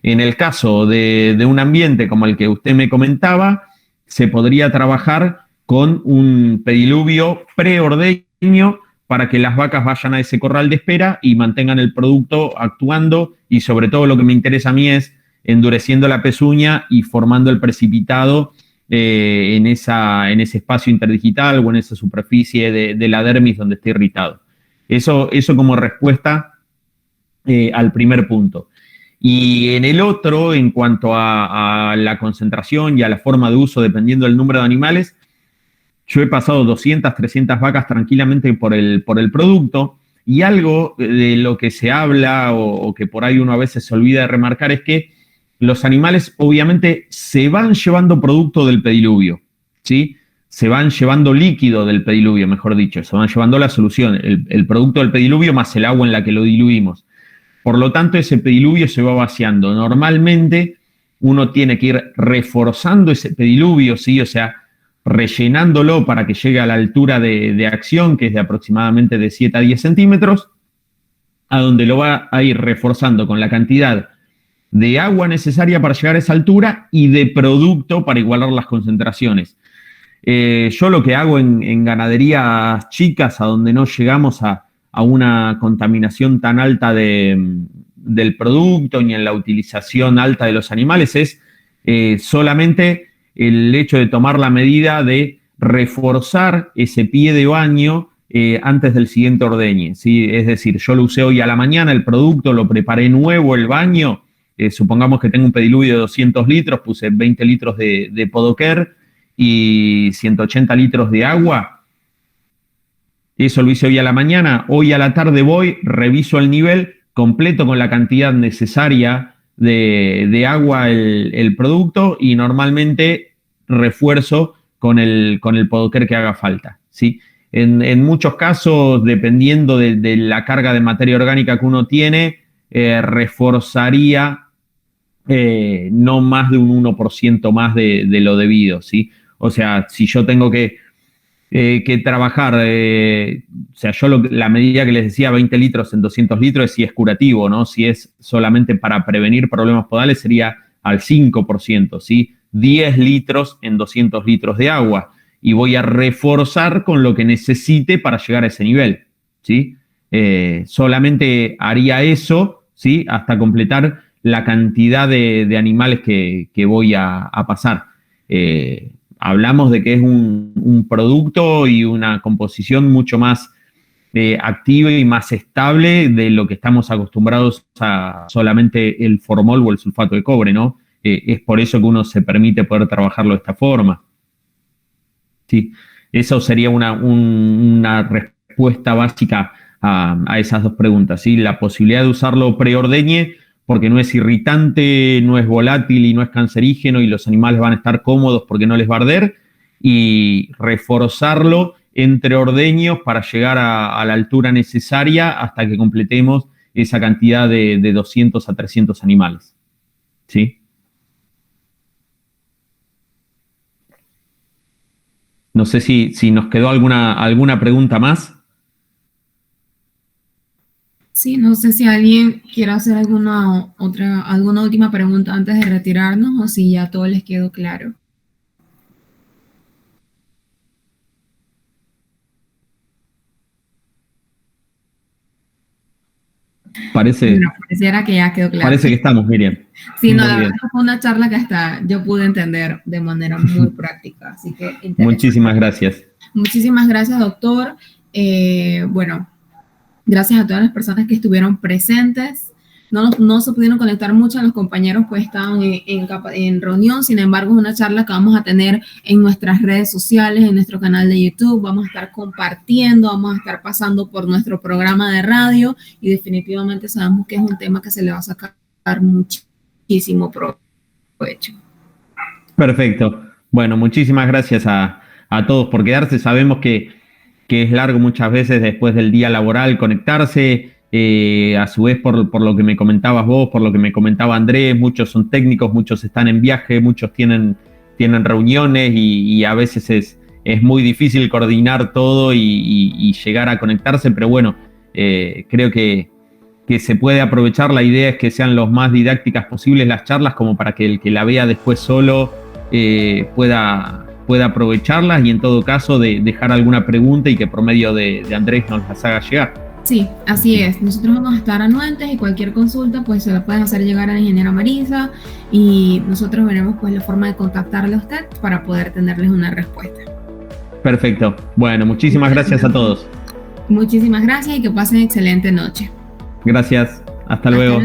En el caso de un ambiente como el que usted me comentaba, se podría trabajar con un pediluvio preordeño para que las vacas vayan a ese corral de espera y mantengan el producto actuando, y sobre todo lo que me interesa a mí es endureciendo la pezuña y formando el precipitado en ese espacio interdigital o en esa superficie de la dermis donde esté irritado. Eso como respuesta al primer punto. Y en el otro, en cuanto a la concentración y a la forma de uso dependiendo del número de animales, yo he pasado 200, 300 vacas tranquilamente por el producto, y algo de lo que se habla o que por ahí uno a veces se olvida de remarcar es que los animales obviamente se van llevando producto del pediluvio, ¿sí? Se van llevando líquido del pediluvio, mejor dicho, se van llevando la solución, el producto del pediluvio más el agua en la que lo diluimos. Por lo tanto, ese pediluvio se va vaciando. Normalmente uno tiene que ir reforzando ese pediluvio, ¿sí? O sea, rellenándolo para que llegue a la altura de acción, que es de aproximadamente de 7 a 10 centímetros, a donde lo va a ir reforzando con la cantidad de agua necesaria para llegar a esa altura y de producto para igualar las concentraciones. Yo lo que hago en ganaderías chicas, a donde no llegamos a una contaminación tan alta del producto ni en la utilización alta de los animales, es solamente el hecho de tomar la medida de reforzar ese pie de baño antes del siguiente ordeñe, ¿sí? Es decir, yo lo usé hoy a la mañana, el producto, lo preparé nuevo, el baño, supongamos que tengo un pediluvio de 200 litros, puse 20 litros de Podoker y 180 litros de agua. Eso lo hice hoy a la mañana. Hoy a la tarde voy, reviso el nivel, completo con la cantidad necesaria de agua el producto, y normalmente refuerzo con el Podoker que haga falta, ¿sí? en muchos casos, dependiendo de la carga de materia orgánica que uno tiene, reforzaría no más de un 1% más de lo debido, ¿sí? O sea, si yo tengo que trabajar, o sea, yo la medida que les decía, 20 litros en 200 litros, es si es curativo, ¿no? Si es solamente para prevenir problemas podales, sería al 5%, ¿sí? 10 litros en 200 litros de agua. Y voy a reforzar con lo que necesite para llegar a ese nivel, ¿sí? Solamente haría eso, ¿sí? Hasta completar la cantidad de animales que voy a pasar. Hablamos de que es un producto y una composición mucho más activa y más estable de lo que estamos acostumbrados a solamente el formol o el sulfato de cobre, ¿no? Es por eso que uno se permite poder trabajarlo de esta forma. Sí, eso sería una respuesta básica a esas dos preguntas, ¿sí? La posibilidad de usarlo preordeñe, porque no es irritante, no es volátil y no es cancerígeno y los animales van a estar cómodos porque no les va a arder, y reforzarlo entre ordeños para llegar a la altura necesaria hasta que completemos esa cantidad de 200 a 300 animales, ¿sí? No sé si nos quedó alguna pregunta más. Sí, no sé si alguien quiere hacer alguna última pregunta antes de retirarnos o si ya todo les quedó claro. Pareciera que ya quedó claro. Parece que estamos, Miriam. Sí, no, la verdad fue una charla que hasta yo pude entender de manera muy práctica, así que muchísimas gracias. Muchísimas gracias, doctor. Bueno, gracias a todas las personas que estuvieron presentes. No se pudieron conectar mucho, los compañeros pues estaban en reunión, sin embargo es una charla que vamos a tener en nuestras redes sociales, en nuestro canal de YouTube, vamos a estar compartiendo, vamos a estar pasando por nuestro programa de radio y definitivamente sabemos que es un tema que se le va a sacar muchísimo provecho. Perfecto. Bueno, muchísimas gracias a todos por quedarse. Sabemos que es largo muchas veces después del día laboral conectarse. A su vez, por lo que me comentabas vos, por lo que me comentaba Andrés, muchos son técnicos, muchos están en viaje, muchos tienen reuniones y a veces es muy difícil coordinar todo y llegar a conectarse, pero bueno, creo que se puede aprovechar. La idea es que sean los más didácticas posibles las charlas, como para que el que la vea después solo pueda aprovecharlas y en todo caso dejar alguna pregunta y que por medio de Andrés nos las haga llegar. Sí, así es. Nosotros vamos a estar anuentes y cualquier consulta pues se la pueden hacer llegar a la ingeniera Marisa y nosotros veremos pues la forma de contactarle a usted para poder tenerles una respuesta. Perfecto. Bueno, muchísimas gracias a todos. Muchísimas gracias y que pasen excelente noche. Gracias. Hasta luego.